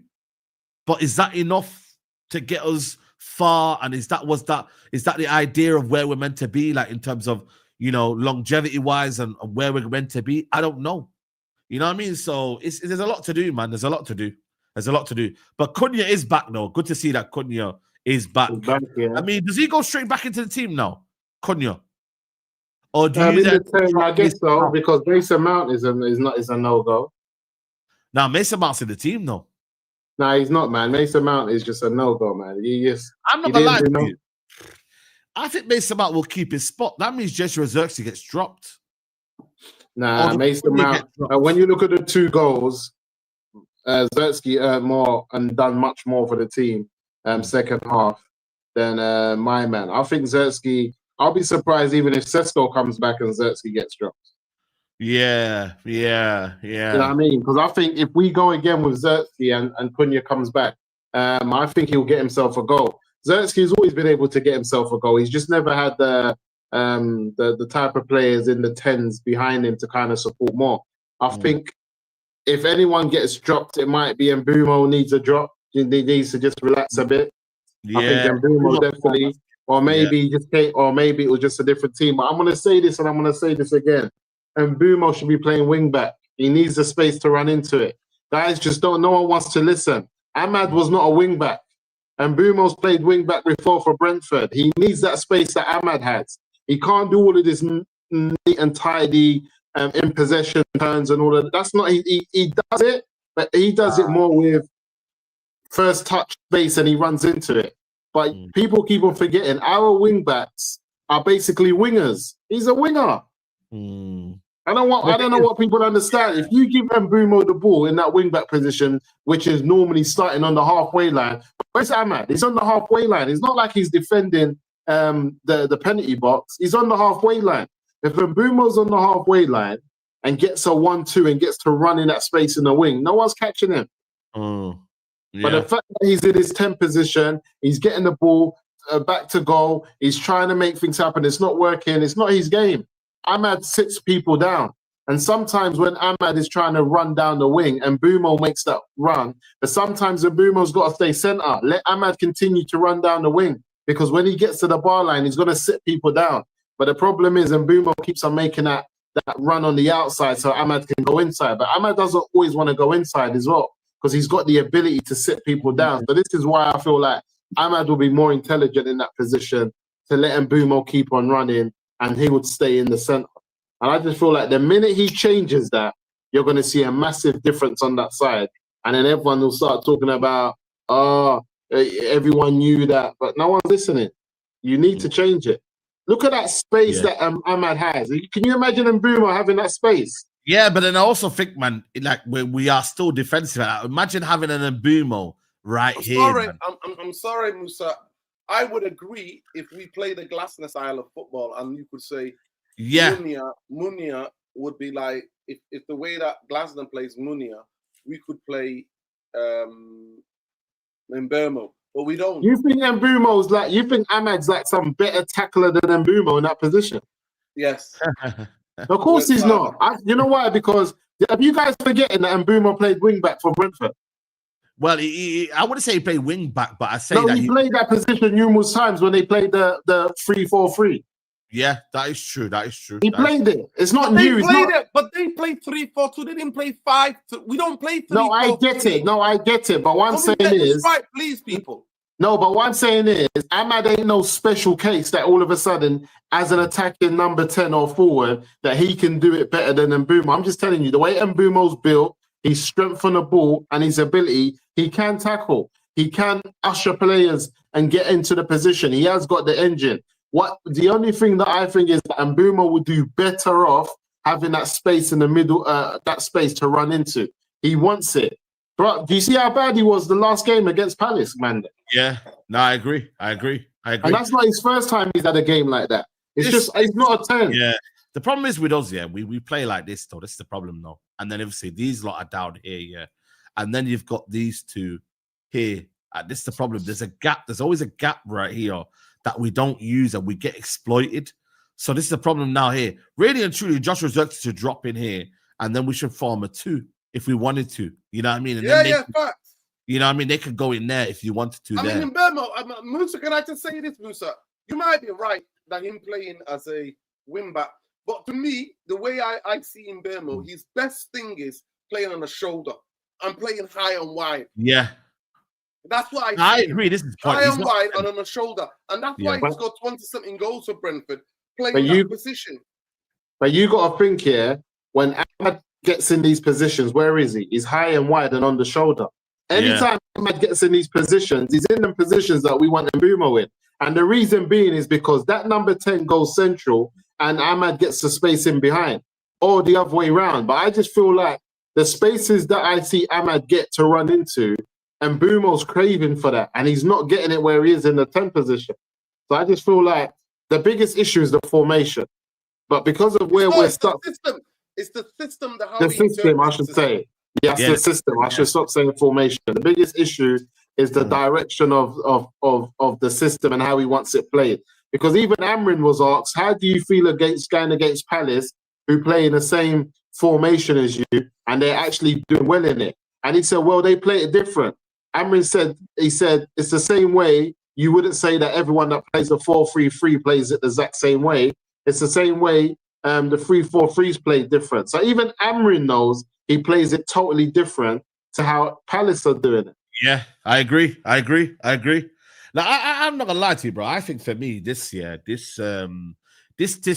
But is that enough to get us far? And is that the idea of where we're meant to be, like in terms of, you know, longevity-wise and where we're meant to be? I don't know. You know what I mean? So there's a lot to do, man. There's a lot to do. But Cunha is back now. Good to see that Cunha is back. Yeah. I mean, does he go straight back into the team now, Cunha? Or do I guess so, because Mason Mount is a no-go. Now, Mason Mount's in the team, though. No, he's not, man. Mason Mount is just a no-go, man. I'm not gonna lie to you. I think Mason Mount will keep his spot. That means Joshua Zirkzee gets dropped. Nah, Mason Mount. When you look at the 2 goals, Zirkzee earned more and done much more for the team second half than my man. I think Zirkzee. I'll be surprised even if Sesko comes back and Zirkzee gets dropped. Yeah. You know what I mean? Because I think if we go again with Zirkzee and Cunha comes back, I think he'll get himself a goal. Zirkzee's always been able to get himself a goal. He's just never had the type of players in the 10s behind him to kind of support more. I think if anyone gets dropped, it might be Mbeumo needs a drop. He needs to just relax a bit. Yeah. I think Mbeumo definitely. Or maybe maybe it was just a different team. But I'm going to say this, and I'm going to say this again. And Mbeumo should be playing wing back. He needs the space to run into it. Guys just don't. No one wants to listen. Ahmad was not a wing back, and Mbeumo's played wing back before for Brentford. He needs that space that Ahmad has. He can't do all of this neat and tidy in possession turns and all of that. That's not. He does it, but he does it more with first touch space, and he runs into it. But people keep on forgetting our wing backs are basically wingers. He's a winger. I don't know what people understand. If you give Mbumo the ball in that wing back position, which is normally starting on the halfway line, where's Ahmad? He's on the halfway line. It's not like he's defending the penalty box. He's on the halfway line. If Mbumo's on the halfway line and gets a 1-2 and gets to run in that space in the wing, no one's catching him. Oh, yeah. But the fact that he's in his 10 position, he's getting the ball back to goal, he's trying to make things happen. It's not working. It's not his game. Ahmad sits people down. And sometimes when Ahmad is trying to run down the wing and Mbumo makes that run, but sometimes Mbumo's got to stay centre. Let Ahmad continue to run down the wing because when he gets to the bar line, he's going to sit people down. But the problem is Mbumo keeps on making that run on the outside so Ahmad can go inside. But Ahmad doesn't always want to go inside as well because he's got the ability to sit people down. So this is why I feel like Ahmad will be more intelligent in that position to let Mbumo keep on running and he would stay in the centre. And I just feel like the minute he changes that, you're going to see a massive difference on that side. And then everyone will start talking about, everyone knew that, but no one's listening. You need to change it. Look at that space that Ahmad has. Can you imagine Mbumo having that space? Yeah, but then I also think, man, like we are still defensive. Imagine having an Mbumo here. I'm sorry, Musa. I would agree if we play the Glasner style of football and you could say, Munia would be like, if the way that Glasner plays Munia, we could play Mbumo, but we don't. You think Mbumo's like, you think Ahmad's like some better tackler than Mbumo in that position? Yes. Of course he's not. You know why? Because have you guys forgetting that Mbumo played wing back for Brentford? Well, I wouldn't say he played wing back, but I say that he played that position numerous times when they played the 3-4-3. Yeah, that is true. That is true. He played it. It's not new. But they played 3-4-2. They didn't play 5. We don't play 3-4-2. No, I get it. No, I get it. But what I'm saying is, right, please, people. No, but what I'm saying is, Ahmad ain't no special case that all of a sudden, as an attacking number 10 or forward, that he can do it better than Mbumo. I'm just telling you, the way Mbumo's built, his strength on the ball and his ability, he can tackle. He can usher players and get into the position. He has got the engine. The only thing that I think is that Mbumo would do better off having that space in the middle, that space to run into. He wants it. Bro, do you see how bad he was the last game against Palace, man? Yeah, no, I agree. And that's not his first time he's had a game like that. It's not a 10. Yeah. The problem is with us, we play like this, though. That's the problem, though. And then obviously these lot are down here, yeah. And then you've got these two here. This is the problem. There's a gap. There's always a gap right here that we don't use and we get exploited. So this is the problem now here. Really and truly, Josh Resurgent to drop in here, and then we should form a 2 if we wanted to. You know what I mean? And facts. You know what I mean? They could go in there if you wanted to. I mean, in Burma, Musa, can I just say this, Musa? You might be right that him playing as a wing back, but to me, the way I see in Burma, his best thing is playing on the shoulder and playing high and wide. Yeah. That's what I agree. This is high and wide and on the shoulder. And that's why he's got 20-something goals for Brentford, playing that position. But you got to think here, when Ahmad gets in these positions, where is he? He's high and wide and on the shoulder. Anytime Ahmad gets in these positions, he's in the positions that we want Mbumo in. And the reason being is because that number 10 goes central and Ahmad gets the space in behind, or the other way around. But I just feel like the spaces that I see Ahmad get to run into, and Mbumo's craving for that, and he's not getting it where he is in the 10 position. So I just feel like the biggest issue is the formation. But because of where we're stuck... It's the system. The system, I should say. Yes, the system. I should stop saying formation. The biggest issue is the direction of the system and how he wants it played. Because even Amrin was asked, how do you feel going against Palace, who play in the same formation as you, and they're actually doing well in it? And he said, well, they play it different. Amrin said, it's the same way. You wouldn't say that everyone that plays the 4-3-3 plays it the exact same way. It's the same way the 3-4-3s play different. So even Amrin knows he plays it totally different to how Palace are doing it. Yeah, I agree. Now, I'm not gonna lie to you, bro. I think for me this year, this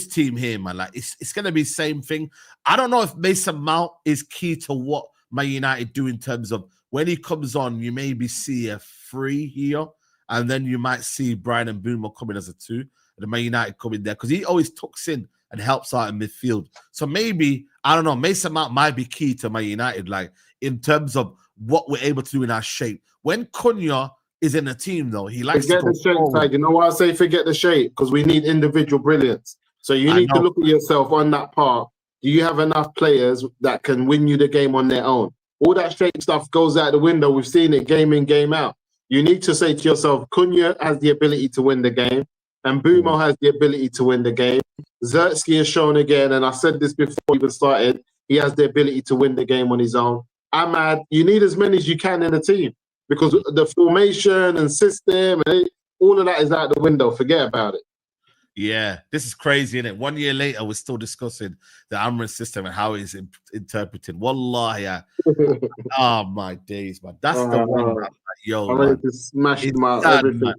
team here, man, like it's gonna be the same thing. I don't know if Mason Mount is key to what Man United do in terms of when he comes on, you maybe see a 3 here, and then you might see Brian Mbumo coming as a 2. the Man United coming there because he always tucks in and helps out in midfield. So maybe, I don't know, Mason Mount might be key to Man United, like in terms of what we're able to do in our shape. When Conor is in the team, though, he likes forget to go the shape forward. side. You know why I say forget the shape? Because we need individual brilliance. So you need to look at yourself on that part. Do you have enough players that can win you the game on their own? All that shape stuff goes out the window. We've seen it game in, game out. You need to say to yourself, Cunha has the ability to win the game, and Bumo has the ability to win the game. Zertsky has shown again, and I said this before we even started, he has the ability to win the game on his own. Ahmad, you need as many as you can in the team because the formation and system, and all of that is out the window. Forget about it. Yeah, this is crazy, isn't it? 1 year later, we're still discussing the Amorim system and how it's interpreted. Wallahi, oh my days, man. That's the one. Like, yo, I'm ready to smash him out. Everything.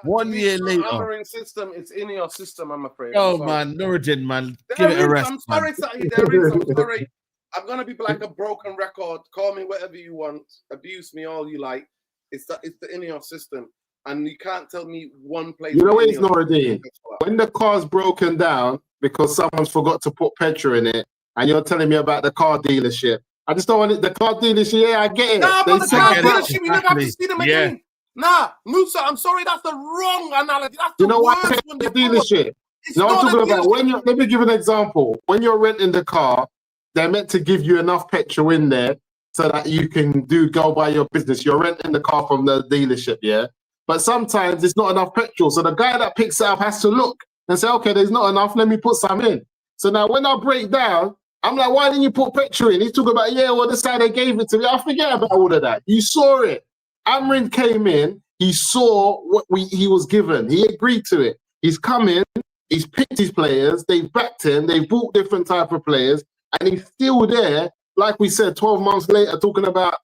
1 year later. Amorim system, it's in your system, I'm afraid. Oh, man, Nuruddin, man. Give it a rest. I'm sorry, Saeed. I'm sorry. I'm going to be like a broken record. Call me whatever you want. Abuse me all you like. It's the in your system. And you can't tell me one place. You know what it's Nuruddin? When the car's broken down because someone's forgot to put petrol in it, and you're telling me about the car dealership, I just don't want it. The car dealership, yeah, I get it. Nah, but the car dealership, you never have to see them again. Nah, Musa, I'm sorry, that's the wrong analogy. That's the worst one. The dealership. No, I'm talking about when you're. Let me give an example. When you're renting the car, they're meant to give you enough petrol in there so that you can go by your business. You're renting the car from the dealership, yeah. But sometimes it's not enough petrol. So the guy that picks it up has to look and say, okay, there's not enough. Let me put some in. So now when I break down, I'm like, why didn't you put petrol in? He's talking about, yeah, well, this guy, they gave it to me. I forget about all of that. You saw it. Amorim came in. He saw what he was given. He agreed to it. He's come in. He's picked his players. They've backed him. They've bought different type of players. And he's still there, like we said, 12 months later, talking about,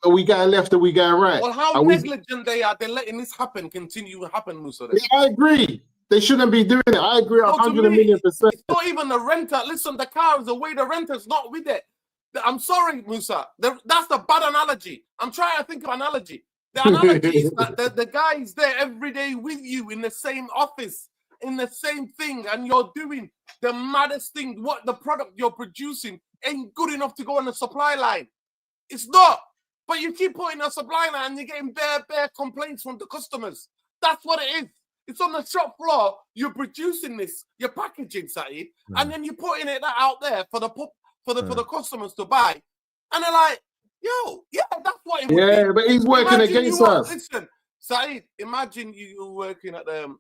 are we going left or we going right? Well, how negligent they are. They're letting this continue to happen, Musa. Yeah, I agree. They shouldn't be doing it. I agree 100,000,000%. It's not even the renter. Listen, the car is the way the renter's not with it. I'm sorry, Musa. That's the bad analogy. I'm trying to think of an analogy. The analogy is that the guy is there every day with you in the same office, in the same thing, and you're doing the maddest thing. What the product you're producing ain't good enough to go on the supply line. It's not. But you keep putting a supply line and you're getting bare complaints from the customers. That's what it is. It's on the shop floor. You're producing this, you're packaging, Saeed, and then you're putting it out there for the customers to buy. And they're like, yo, yeah, that's what it would be. Yeah, but he's working against us. Listen, Saeed, imagine you working at the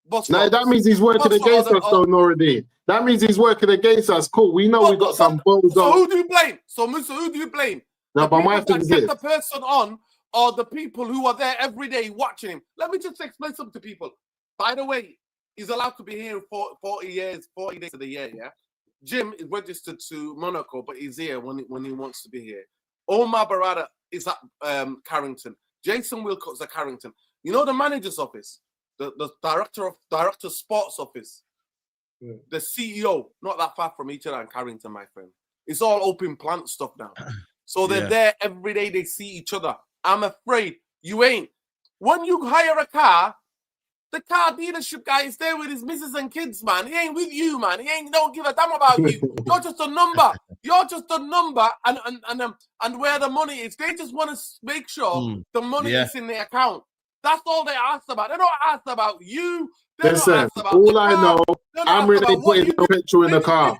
bus. No, that means he's working against us, though, Nuruddin. That means he's working against us. Cool. We know we got some balls. So who do you blame? So, Musa, who do you blame? No, but my thing is this. The person on or the people who are there every day watching him. Let me just explain something to people. By the way, he's allowed to be here for 40 days of the year, yeah? Jim is registered to Monaco, but he's here when he wants to be here. Omar Barada is at Carrington. Jason Wilcott's at Carrington. You know the manager's office, the director of sports office, the CEO, not that far from each other in Carrington, my friend. It's all open plant stuff now. So they're there every day. They see each other. I'm afraid you ain't. When you hire a car, the car dealership guy is there with his missus and kids, man. He ain't with you, man. Don't give a damn about you. You're just a number. You're just a number, and where the money is. They just want to make sure the money is in the account. That's all they ask about. They don't ask about you. Listen, all I know, I'm really putting the petrol in the car.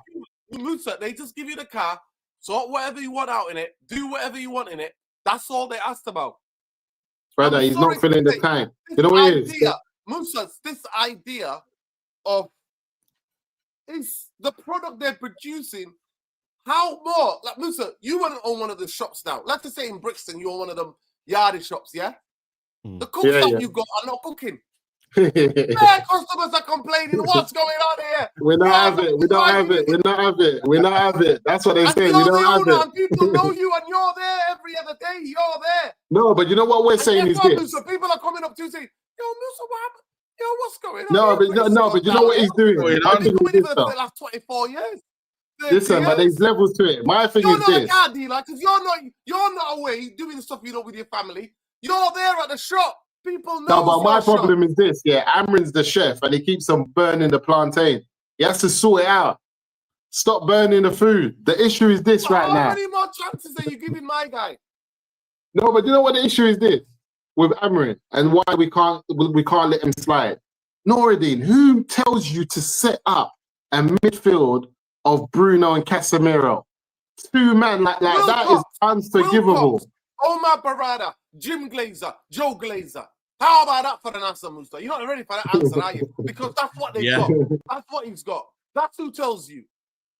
Musa, they just give you the car. Sort whatever you want out in it. Do whatever you want in it. That's all they asked about. Brother, he's not filling the tank. You know what it is? Musa, this idea of is the product they're producing. How more? Like Musa, you want to own one of the shops now. Let's just say in Brixton, you own one of them yardie shops, yeah? The cooks that you got are not cooking. Customers are complaining. What's going on here? We don't have it. We don't have it. We don't have it. We don't have it. That's what they say. We don't have it. And people know you, and you're there every other day. You're there. No, but you know what we're saying is this. Musa, people are coming up to you saying, "Yo, Musa, what happened? Yo, what's going on?" No, but you know what he's doing. I've been doing it for the last 24 years. Listen, but there's levels to it. My thing is this. You're not a car dealer because you're not away doing stuff you know with your family. You're there at the shop. People know. No, but my problem is this. Yeah, Amrin's the chef, and he keeps on burning the plantain. He has to sort it out. Stop burning the food. The issue is this right now. How many more chances are you giving my guy? No, but you know what the issue is this with Amorim and why we can't let him slide. Noureddin, who tells you to set up a midfield of Bruno and Casemiro? Two men like that is unforgivable. Omar Barada, Jim Glazer, Joe Glazer. How about that for an answer, Musta? You're not ready for that answer, are you? Because that's what they've got. That's what he's got. That's who tells you.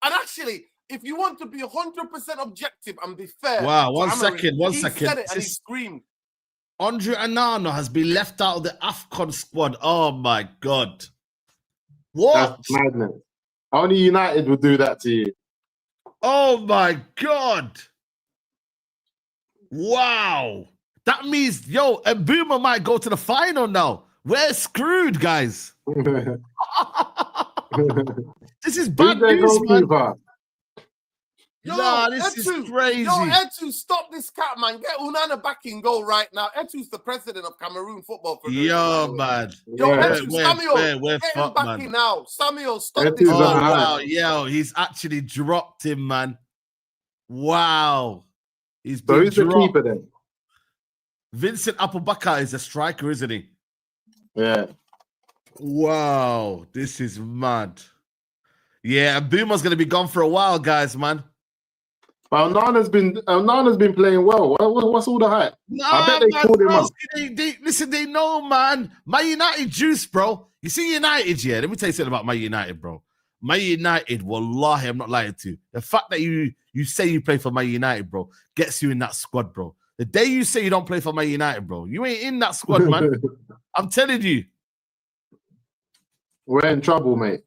And actually, if you want to be 100% objective and be fair, wow, one Amorim, second. he said it and he screamed. Andre Onana has been left out of the AFCON squad. Oh my God! What? That's madness. Only United would do that to you. Oh my God! Wow! That means and Boomer might go to the final now. We're screwed, guys. This is bad news, man. This is crazy. Yo, Etu, stop this cat, man. Get Onana back in goal right now. Etu's the president of Cameroon Football Federation. Yo, man. Yo, Etu, Samuel, get him back in now. Samuel, stop this. Oh, wow. Yo, he's actually dropped him, man. Wow. He's been who's the keeper then? Vincent Abubakar is a striker, isn't he? Yeah. Wow. This is mad. Yeah, and Boomer's going to be gone for a while, guys, man. But Onana's been playing well. What's all the hype? I bet they called him up. Listen, they know, man. My United juice, bro. You see United, yeah? Let me tell you something about my United, bro. My United, wallahi, I'm not lying to you. The fact that you say you play for my United, bro, gets you in that squad, bro. The day you say you don't play for my United, bro, you ain't in that squad, man. I'm telling you. We're in trouble, mate.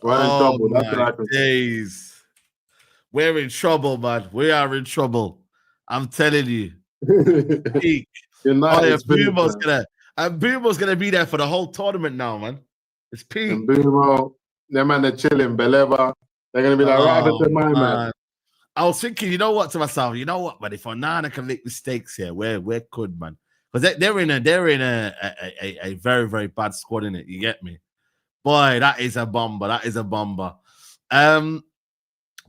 We're in trouble. That's what I can days. We're in trouble, man. We are in trouble. I'm telling you. Peak. Boomer's gonna be there for the whole tournament now, man. It's peak. And Boomer, them man are chilling, Beleva. They're gonna be like, right after my man. I was thinking, you know what, to myself, you know what, man, if Onana can make mistakes here, we're good, man. Because they're in a very, very bad squad, in it. You get me? Boy, that is a bomber. That is a bomber.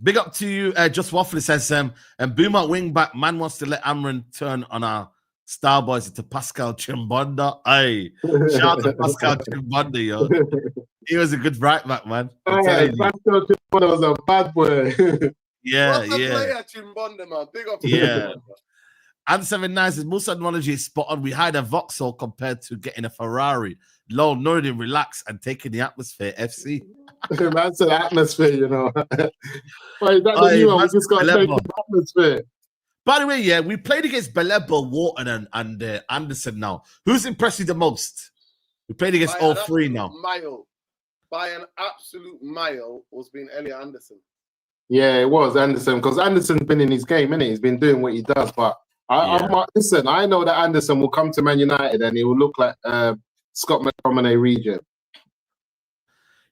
Big up to you, Just Waffle. It says, and Boomer wing back, man wants to let Amrin turn on our star boys into Pascal Chimbonda. Aye, shout out to Pascal Chimbonda, yo. He was a good right back, man. Pascal Chimbonda was a bad boy. Yeah, What's the player, Chimbonda, man? Big up. Yeah. And 79 says, Musa analogy is spot on. We hired a Vauxhall compared to getting a Ferrari. Low, Noureddin, relax and taking the atmosphere, FC. That's an atmosphere, you know. Wait, that's the new one. We just got to take the atmosphere. By the way, yeah, we played against Beleba, Wharton, and Anderson now. Who's impressed you the most? We played against all three now. By an absolute mile was being Elliot Anderson. Yeah, it was Anderson, because Anderson's been in his game, innit? He's been doing what he does, but listen, I know that Anderson will come to Man United and he will look like Scott McTominay region.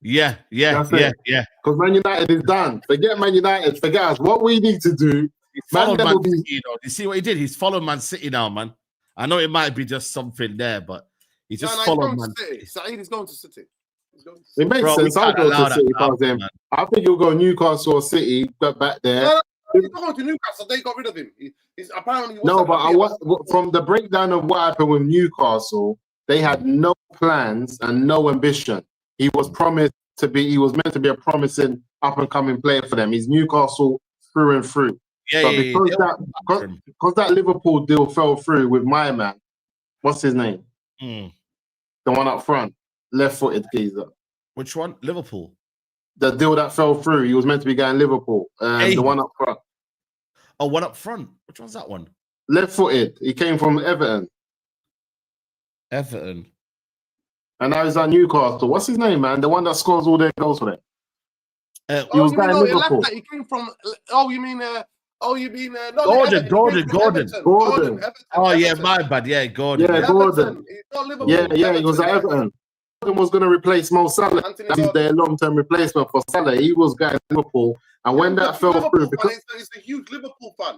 Yeah. Because Man United is done. Forget Man United. Forget us. What we need to do. Man City, you know. You see what he did? He's followed Man City now, man. I know it might be just something there, but he just followed Man City. Saeed is going to City. It makes sense. I'll go to City. I think he'll go Newcastle or City, but back there. No, he's not going to Newcastle. They got rid of him. He's apparently. No, but from the breakdown of what happened with Newcastle, they had no plans and no ambition. He was meant to be a promising up and coming player for them. He's Newcastle through and through. Because that Liverpool deal fell through with my man. What's his name? The one up front, left-footed geezer. Which one? Liverpool. The deal that fell through. He was meant to be going Liverpool. The one up front. Oh, one up front. Which one's that one? Left-footed. He came from Everton. And now he's at Newcastle. What's his name, man? The one that scores all their goals for them. He was going Liverpool. He came from. You mean Gordon. Oh yeah, my bad. Yeah, Gordon. Yeah, Gordon. Yeah, he was at Everton. Gordon was going to replace Mo Salah. He's their long-term replacement for Salah. He was going to Liverpool, and when that fell through, because he's a huge Liverpool fan.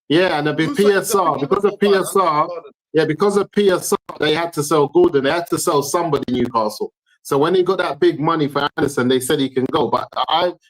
Yeah, and because of PSR, Yeah, because of PSR, they had to sell Gordon. They had to sell somebody Newcastle. So when he got that big money for Anderson, they said he can go. But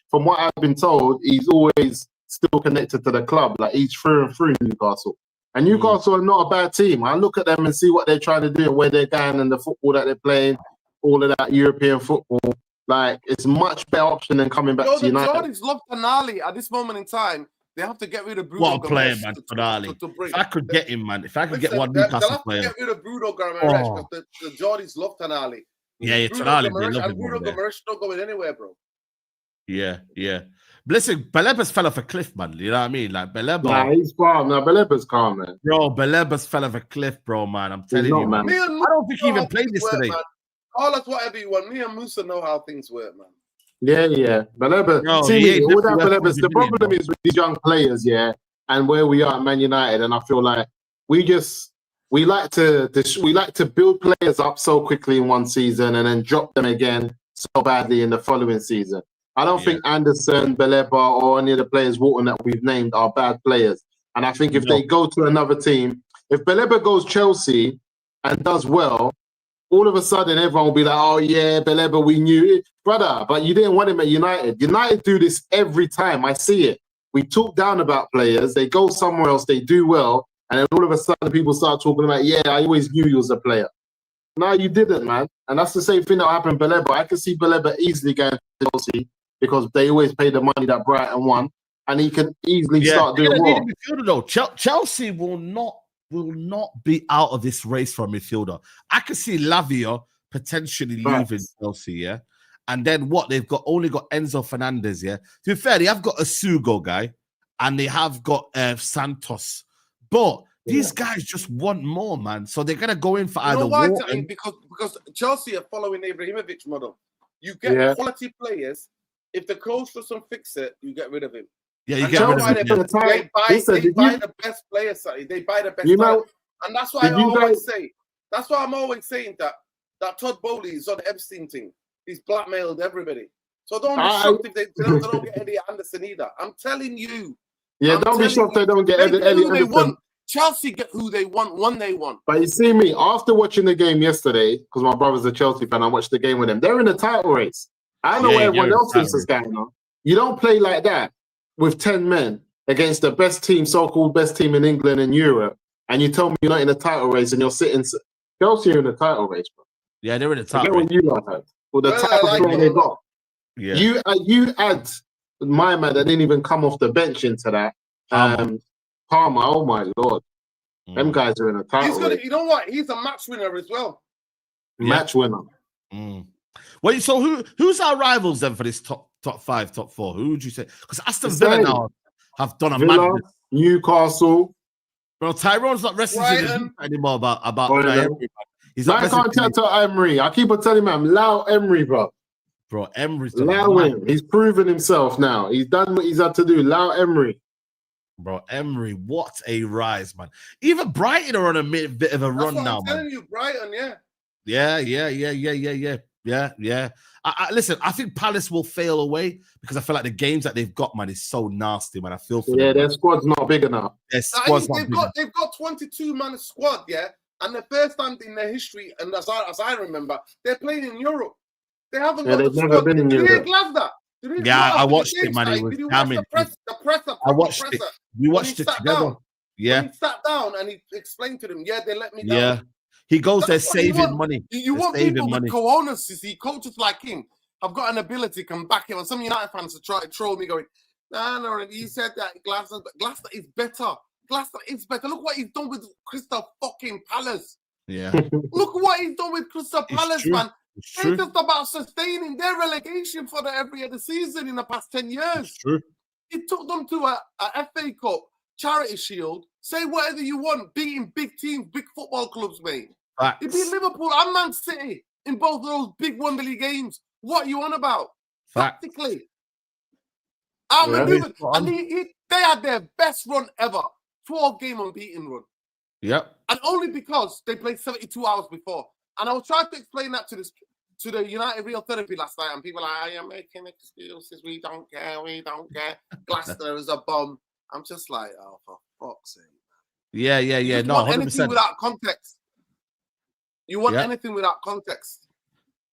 from what I've been told, he's always still connected to the club. Like he's through and through Newcastle. And Newcastle are not a bad team. I look at them and see what they're trying to do and where they're going and the football that they're playing, all of that European football. Like it's much better option than coming back to United. The Geordies love Tonali at this moment in time. They have to get rid of Bruno. What a player, man, Tonali. If I could get him, man. If I could get one Newcastle player. They'll have to get rid of Bruno Guimaraes because the Geordies love Tonali. Yeah, Tonali. Bruno Guimaraes not going anywhere, bro. Yeah. But listen, Beleba's fell off a cliff, man. You know what I mean? Like Beleba. Nah, he's calm. Nah, Beleba's calm, man. Bro, Beleba's fell off a cliff, bro, man. I'm telling you, man. I don't think he even played this today. Call us whatever you want. Me and Musa know how things work, man. Yeah. Beleba. The problem is with these young players, and where we are at Man United, and I feel like we like to build players up so quickly in one season and then drop them again so badly in the following season. I don't think Anderson, Beleba, or any of the players Walton that we've named are bad players. And I think if they go to another team, if Beleba goes Chelsea and does well, all of a sudden everyone will be like, oh yeah, Beleba, we knew it. Brother, but you didn't want him at United. United do this every time. I see it. We talk down about players. They go somewhere else. They do well. And then all of a sudden people start talking about, yeah, I always knew you was a player. No, you didn't, man. And that's the same thing that happened to Beleba. I can see Beleba easily going to Chelsea because they always pay the money that Brighton won. And he can easily start doing more. Though. Chelsea will not be out of this race for a midfielder. I can see Lavia potentially leaving Chelsea, yeah? And then what? They've only got Enzo Fernandez, yeah? To be fair, they have got a Sugo guy and they have got Santos. But these guys just want more, man. So they're going to go in for either one. Because Chelsea are following the Ibrahimovic model. You get quality players. If the coach doesn't fix it, you get rid of him. Yeah, you get rid of him. They buy the best players, Sonny. They buy the best players. And that's why that's why I'm always saying that Todd Bowley is on the Epstein thing. He's blackmailed everybody. So don't be shocked if they don't get Eddie Anderson either. I'm telling you. Yeah, don't be shocked they don't get Eddie Anderson. Chelsea get who they want when they want. But you see me, after watching the game yesterday, because my brother's a Chelsea fan, I watched the game with them. They're in the title race. I don't know what everyone else thinks is going on. You don't play like that with 10 men against the best team, so-called best team in England and Europe, and you tell me you're not in the title race and you're sitting... Chelsea are in the title race, bro. Yeah, they're in the title race. What you lot had. Well, the title they got. Yeah. You add my man that didn't even come off the bench into that. Palmer, oh my Lord. Them guys are in a title race. You know what? He's a match winner as well. Match winner. Wait, so who's our rivals then for this top 5, top 4? Who would you say? Because Aston Villa now have done a madness. Newcastle. Bro, Tyrone's not resting anymore about Emery. He's not can't tell Emery. I keep on telling him, allow Emery, bro. Bro, Emery's allow him. He's proven himself now. He's done what he's had to do. Allow Emery. Bro, Emery, what a rise, man. Even Brighton are on a bit of a run now, man. I'm telling you, Brighton, Yeah. Listen, I think Palace will fail away because I feel like the games that they've got, man, is so nasty, man. I feel for them, their squad's not big enough. Their squad's not big enough. They've got 22-man squad, and the first time in their history, and as I remember, they're playing in Europe. They haven't got they've never been in Europe. I watched it, man. It was damning. The presser. I watched it. We watched it together. When he sat down and he explained to them, they let me down. Yeah. He goes there saving money. You want people with cojones, you see, coaches like him have got an ability to come back here. And some United fans are trying to troll me going, no, he said that Glasner is better. Glasner is better. Look what he's done with Crystal fucking Palace. Yeah. Look what he's done with Crystal Palace, man. It's just about sustaining their relegation for every other season in the past 10 years. It's true. He took them to a FA Cup, Charity Shield. Say whatever you want, beating big teams, big football clubs, mate. He beat Liverpool and Man City in both of those big Wembley games. What are you on about? Practically. Outmaneuvered. And they had their best run ever. 12-game unbeaten run. Yep. And only because they played 72 hours before. And I was trying to explain that to the United Real Therapy last night, and people are like, I am making excuses. We don't care. Glasner is a bomb. I'm just like, oh, for fuck's sake. Yeah. You No, want 100%. anything without context. You want anything without context.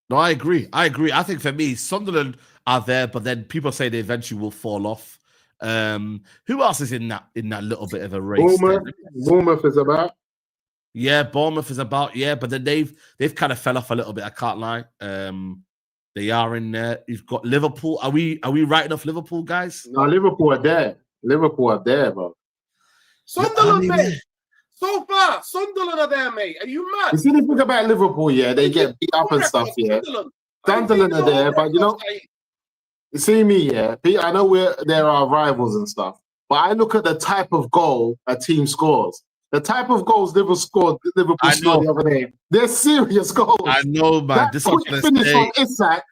No, I agree. I think for me, Sunderland are there, but then people say they eventually will fall off. Who else is in that little bit of a race? Bournemouth is about. Yeah, Bournemouth is about. Yeah, but then they've kind of fell off a little bit. I can't lie. They are in there. You've got Liverpool. Are we writing off Liverpool, guys? No, Liverpool are there. Bro. Sunderland, mate. So far, Sunderland are there, mate. Are you mad? You see the thing about Liverpool, yeah, they get beat up and stuff, yeah. Sunderland are there, but you know, you see me, yeah. I know there are rivals and stuff, but I look at the type of goal a team scores. The type of goals Liverpool scored the other day. They're serious goals. I know, man. That this quick finish from Isak.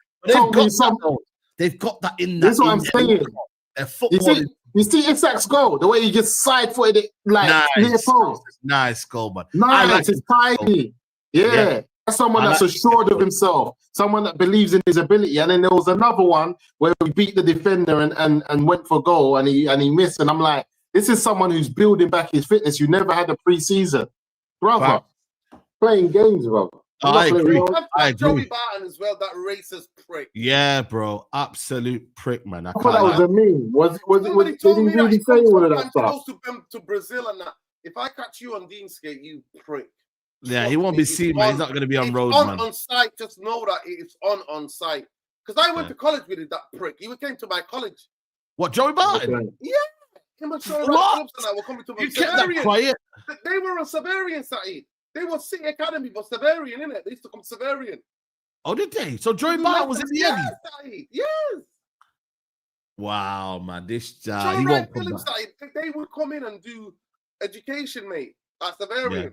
They've got that in that. That's what I'm saying. You see Isak's goal, the way he just side-footed it near post. Nice goal, man. Nice, it's tiny. Yeah. That's someone that's assured of himself, someone that believes in his ability. And then there was another one where he beat the defender and went for goal and he missed. And I'm like, this is someone who's building back his fitness. You never had a pre-season. Brother, playing games, brother. I agree. Joey Barton as well, that racist prick. Yeah, bro. Absolute prick, man. I thought that was a meme. Did he really say all of that stuff? To Brazil and that. If I catch you on Deanscape, you prick. Yeah, he won't be seen, man. He's not going to be on road, man. On site, just know that it's on site. Because I went to college with it, that prick. He came to my college. What, Joey Barton? Okay. Yeah. Him and Sean Clubs and I were coming to you kept that quiet. They were on Severian, Saeed. They were City Academy, but Severian, innit? They used to come Severian. Oh, did they? So Joey Barton was in the end? Saeed. Yes. Wow, man. This he won't come back. They would come in and do education, mate, at Severian. Yeah.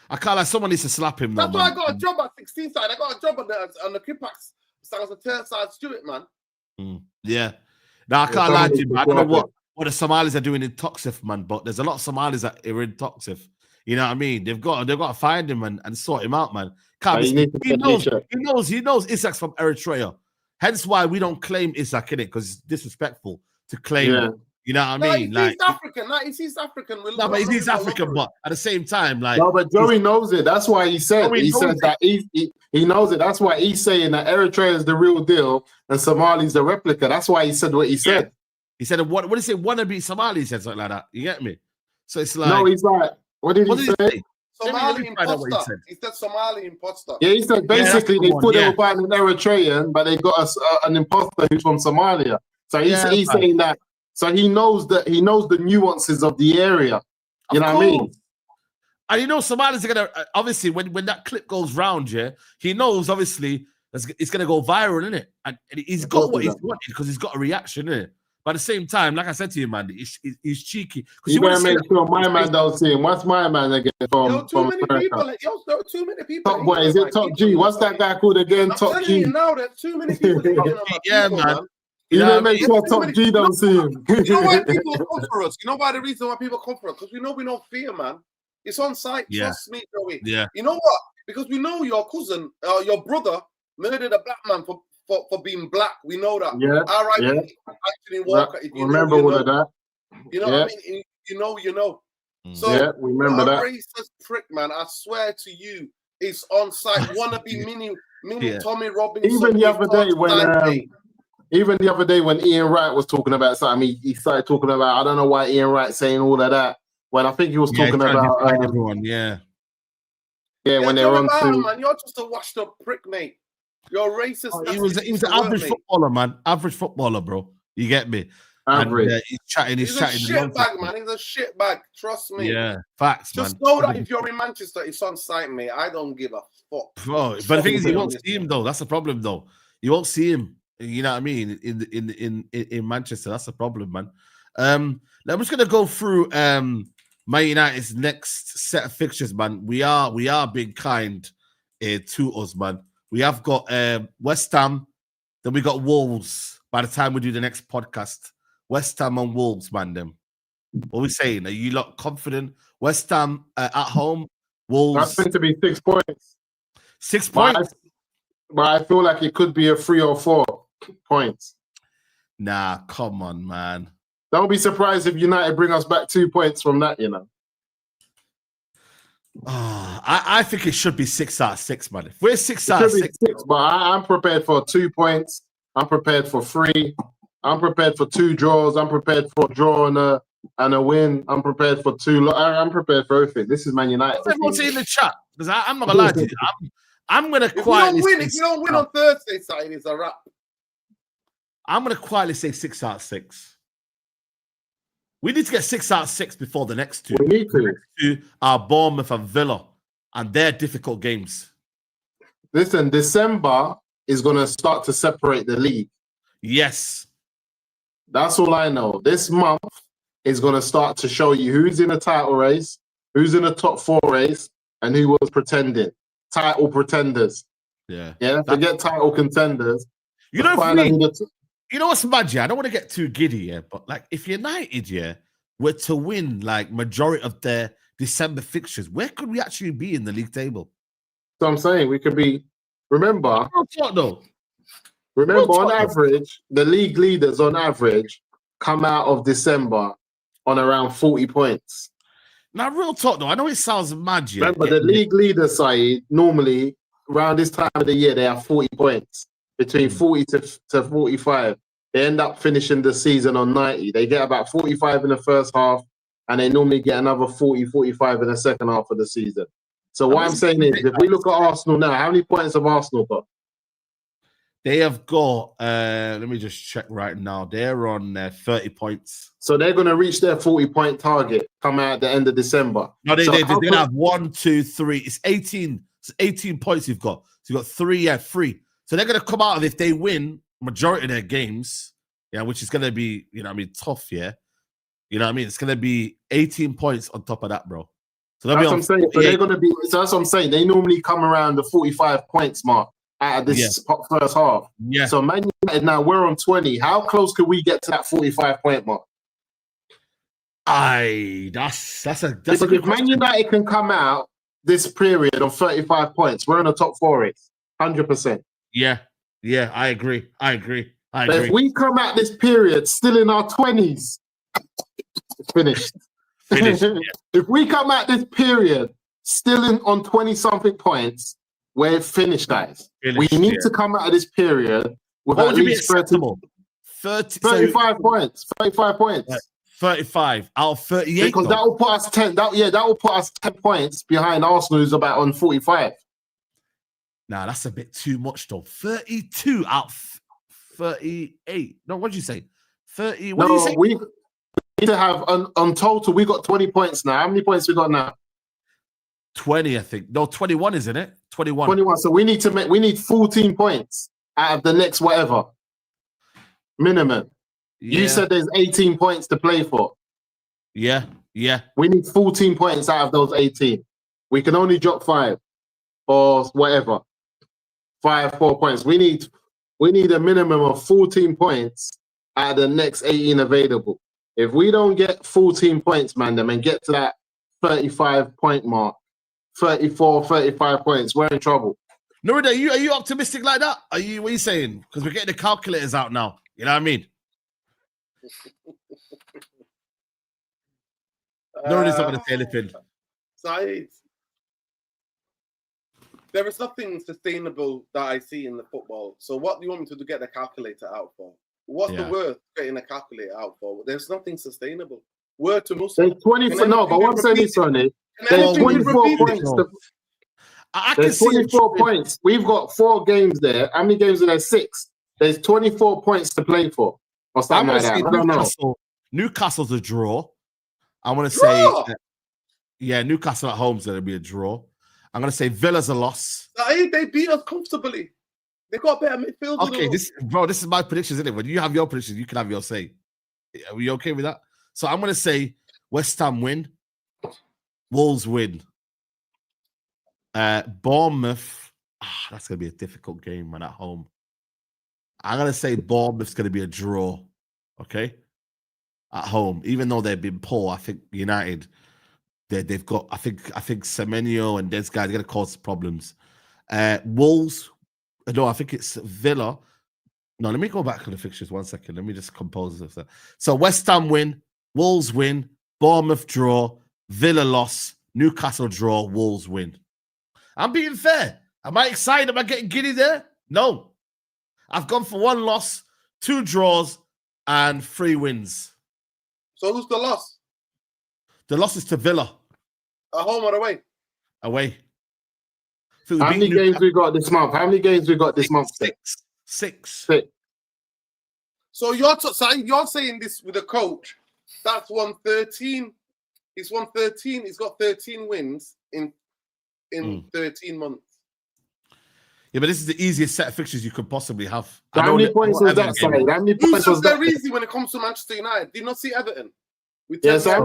I can't like someone needs to slap him. That's why I got a job at 16 side. I got a job on the Kipax. So I was a third side student, man. Yeah. Now I can't lie to you, man. I don't know what the Somalis are doing in Toxif, man. But there's a lot of Somalis that are in Toxif. You know what I mean? They've got to find him and sort him out, man. He knows Isak's from Eritrea. Hence why we don't claim Isak in it, because it's disrespectful to claim him. You know what I mean? He's East African. He's East African. But he's East African, but at the same time, like. No, but Joey knows it. That's why he said that he knows it. That's why he's saying that Eritrea is the real deal and Somali's the replica. That's why he said what he said. Yeah. He said, what did he say? Wannabe Somali, he said something like that. You get me? So it's like. No, he's like, what did he say? Somali imposter. He said Somali imposter. Yeah, he said basically they put them about an Eritrean, but they got an imposter who's from Somalia. So he's saying that. So he knows the nuances of the area. You know what I mean? And you know, Somalians are gonna obviously when that clip goes round, he knows obviously it's gonna go viral, isn't it? And he's got what he's wanted because he's got a reaction, isn't it? But at the same time, like I said to you, man, he's cheeky. You better make sure my man don't see him. What's my man again from America? Yo, too many people. Top boy, is it Top G? What's that guy called again? Top G. Now there's too many people. Yeah, man. You know, make sure Top G don't see him. You know why people come for us? You know why the reason why people come for us? Because we know we don't fear, man. It's on site. Trust me, Joey. Yeah. You know what? Because we know your cousin, your brother, murdered a black man for being black. We know that. Yeah. All right. Yeah. Anthony Walker. If you remember all of that. You know what I mean? You know. So yeah, we remember that. Racist prick, man. I swear to you, it's on site. Wannabe mini Tommy Robinson. Even the other day when Ian Wright was talking about something, he started talking about, I don't know why Ian Wright saying all of that. When I think he was talking about everyone, when they were on to, man, you're just a washed up prick, mate. You're racist. He was an average footballer, man. Average footballer, bro. You get me? Average. And, he's chatting. He's a shit bag, man. He's a shit bag. Trust me. Yeah, facts, man. Just know that if you're in Manchester, it's on site, mate. I don't give a fuck. Bro, but the thing is, you won't see him though. That's the problem, though. You won't see him. You know what I mean? In Manchester, that's the problem, man. Now I'm just gonna go through Man United's next set of fixtures, man. We are being kind to us, man. We have got West Ham, then we got Wolves. By the time we do the next podcast, West Ham and Wolves, man. Them. What are we saying? Are you lot confident? West Ham at home, Wolves. That's going to be 6 points. 6 points. But I feel like it could be a 3 or 4 points. Nah, come on, man. Don't be surprised if United bring us back 2 points from that, you know. I think it should be 6 out of 6, man. If we're 6 out of 6, but I'm prepared for 2 points. I'm prepared for 3. I'm prepared for 2 draws. I'm prepared for a draw and a win. I'm prepared for 2. I'm prepared for everything. This is Man United. What's everyone say in the chat? Because I'm not gonna lie to you. I'm gonna quietly. If you don't win on Thursday, side it's a wrap. I'm gonna quietly say 6 out of 6. We need to get 6 out of 6 before the next 2. We need to. The next 2 are Bournemouth and Villa, and they're difficult games. Listen, December is going to start to separate the league. Yes. That's all I know. This month is going to start to show you who's in the title race, who's in the top 4 race, and who was pretending. Title pretenders. Yeah. Yeah, forget title contenders. You know, you know what's mad, yeah? I don't want to get too giddy, yeah, but like if United, yeah, were to win like majority of their December fixtures, where could we actually be in the league table? So I'm saying we could be. Remember, on average, the league leaders on average come out of December on around 40 points. Now, real talk though, I know it sounds mad, yeah. Remember, the league leaders, Saeed, normally around this time of the year they have 40 points. Between 40 to 45, they end up finishing the season on 90. They get about 45 in the first half, and they normally get another 40, 45 in the second half of the season. So what I'm saying is, if we look at Arsenal now, how many points have Arsenal got? They have got, let me just check right now. They're on 30 points. So they're going to reach their 40-point target come out at the end of December. No, they're going to have 1, 2, 3. It's 18. It's 18 points you've got. So you've got 3. So they're going to come out of, if they win majority of their games, yeah, which is going to be, tough, yeah. You know what I mean? It's going to be 18 points on top of that, bro. So that's what I'm saying. So they're going to be, so that's what I'm saying. They normally come around the 45 points mark out of this first half. Yeah. So Man United now, we're on 20. How close could we get to that 45-point mark? That's a because if Man United can come out this period on 35 points, we're in the top 4 race. 100%. Yeah, I agree. But if we come out this period still in our 20s, it's finished. Yeah. If we come out this period still on 20-something points, we're finished, guys. We need to come out of this period with at least 35 points. 35 points. 35 out of 38. Because that will put us 10. That will put us 10 points behind Arsenal, who's about on 45. Nah, that's a bit too much, though. 32 out of 38. No, what did you say? 30. What did you say? We need to have on total. We got 20 points now. How many points we got now? 20, I think. No, 21, isn't it? 21. 21. So we need 14 points out of the next whatever minimum. Yeah. You said there's 18 points to play for. Yeah. We need 14 points out of those 18. We can only drop 5 or whatever. 4 points. We need a minimum of 14 points out of the next 18 available. If we don't get 14 points, man, and get to that 35-point mark, 34, 35 points, we're in trouble. Norida, are you optimistic like that? What are you saying? Because we're getting the calculators out now. You know what I mean? Norida's not going to say anything. Saeed, there is nothing sustainable that I see in the football. So what do you want me to get the calculator out for? What's the worth getting a calculator out for? There's nothing sustainable. Word to Muslim. There's 24. No, but what I'm saying is, Sonny, there's 24 points. There's 24 points. We've got 4 games there. How many games are there? 6. There's 24 points to play for. Or something like that. I don't know. Newcastle's a draw. I want to say, Newcastle at home's going to be a draw. I'm going to say Villa's a loss. They beat us comfortably. They got better midfield. Okay, this is my prediction, isn't it? When you have your prediction, you can have your say. Are we okay with that? So I'm going to say West Ham win. Wolves win. Bournemouth. That's going to be a difficult game, man, at home. I'm going to say Bournemouth's going to be a draw. Okay? At home. Even though they've been poor, I think United, they've got, I think Semenyo and this guys are going to cause problems. Wolves. No, I think it's Villa. No, let me go back to the fixtures 1 second. Let me just compose this. So West Ham win, Wolves win, Bournemouth draw, Villa loss, Newcastle draw, Wolves win. I'm being fair. Am I excited? Am I getting giddy there? No. I've gone for 1 loss, 2 draws, and 3 wins. So who's the loss? The loss is to Villa. At home or away? Away. How many games we got this month? How many games we got this month? 6. So you're saying this with a coach that's won 13. He's won 13. He's got 13 wins in 13 months. Yeah, but this is the easiest set of fixtures you could possibly have. How many points was that, Saeed? How many points was that? Easy when it comes to Manchester United. Did you not see Everton? So how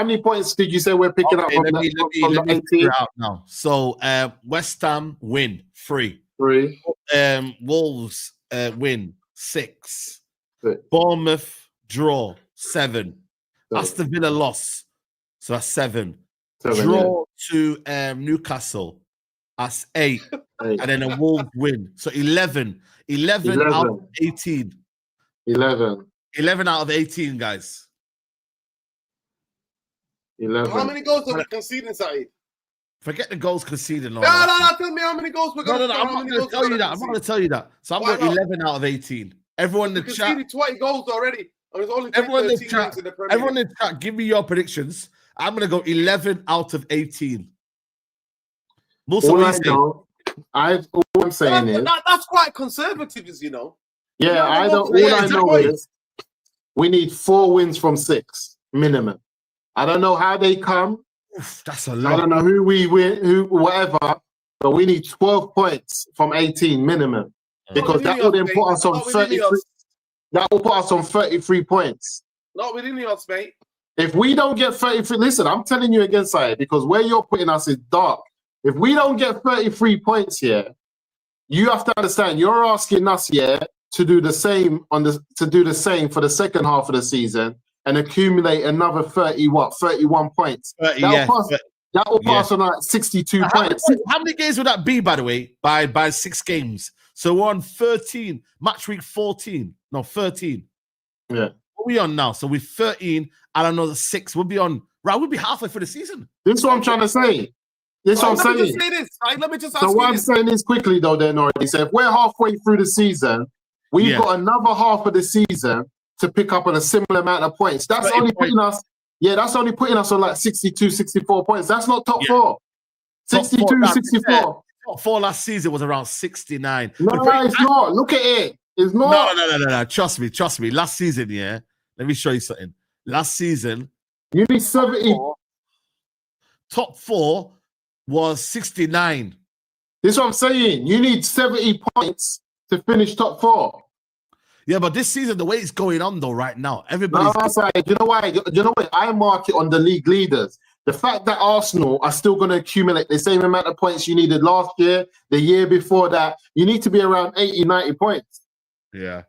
many points did you say we're picking up from the 18? Out now. So West Ham win 3. Wolves win 6. Bournemouth draw 7. Aston Villa loss. So that's 7. Draw to Newcastle. That's 8. And then a Wolves win. So 11. 11 out of 18. 11 out of 18, guys. 11. How many goals are we conceding, Saeed? Forget the goals conceded. No. Tell me how many goals we're going to I'm not going to tell you that. I'm not going to tell you that. So I'm going 11 out of 18. Everyone in the chat. Conceded 20 goals already. Everyone in the chat, give me your predictions. I'm going to go 11 out of 18. Musa, all I'm saying is that's quite conservative, you know. Yeah, all I know is we need 4 wins from 6 minimum. I don't know how they come. Oof, that's a lot. I don't know who we win, whatever, but we need 12 points from 18 minimum because that will then put us on 33. That will put us on 33 points. Not within us, mate. If we don't get 33, listen, I'm telling you again, Saeed, because where you're putting us is dark. If we don't get 33 points here, you have to understand you're asking us here to do the same for the second half of the season and accumulate another 31 points. That will pass on like 62 points. How many games would that be, by the way, by 6 games? So we're on 13, match week 14. No, 13. Yeah. What are we on now? So we're 13 and another 6. We'll be halfway through the season. This is what I'm trying to say. This is what I'm saying. Let me just ask so what I'm saying is quickly, though, then already. So if we're halfway through the season, we've got another half of the season to pick up on a similar amount of points. That's only putting us, that's only putting us on like 62, 64 points. That's not top 4. 62, 64. Top 4 last season was around 69. No, it's not. Look at it. It's not. No. Trust me. Last season, let me show you something. Last season, you need 70. Top 4 was 69. This is what I'm saying. You need 70 points to finish top 4. Yeah, but this season, the way it's going on though, right now, everybody's. You know why? You know what? I mark it on the league leaders. The fact that Arsenal are still going to accumulate the same amount of points you needed last year, the year before that, you need to be around 80, 90 points. Yeah.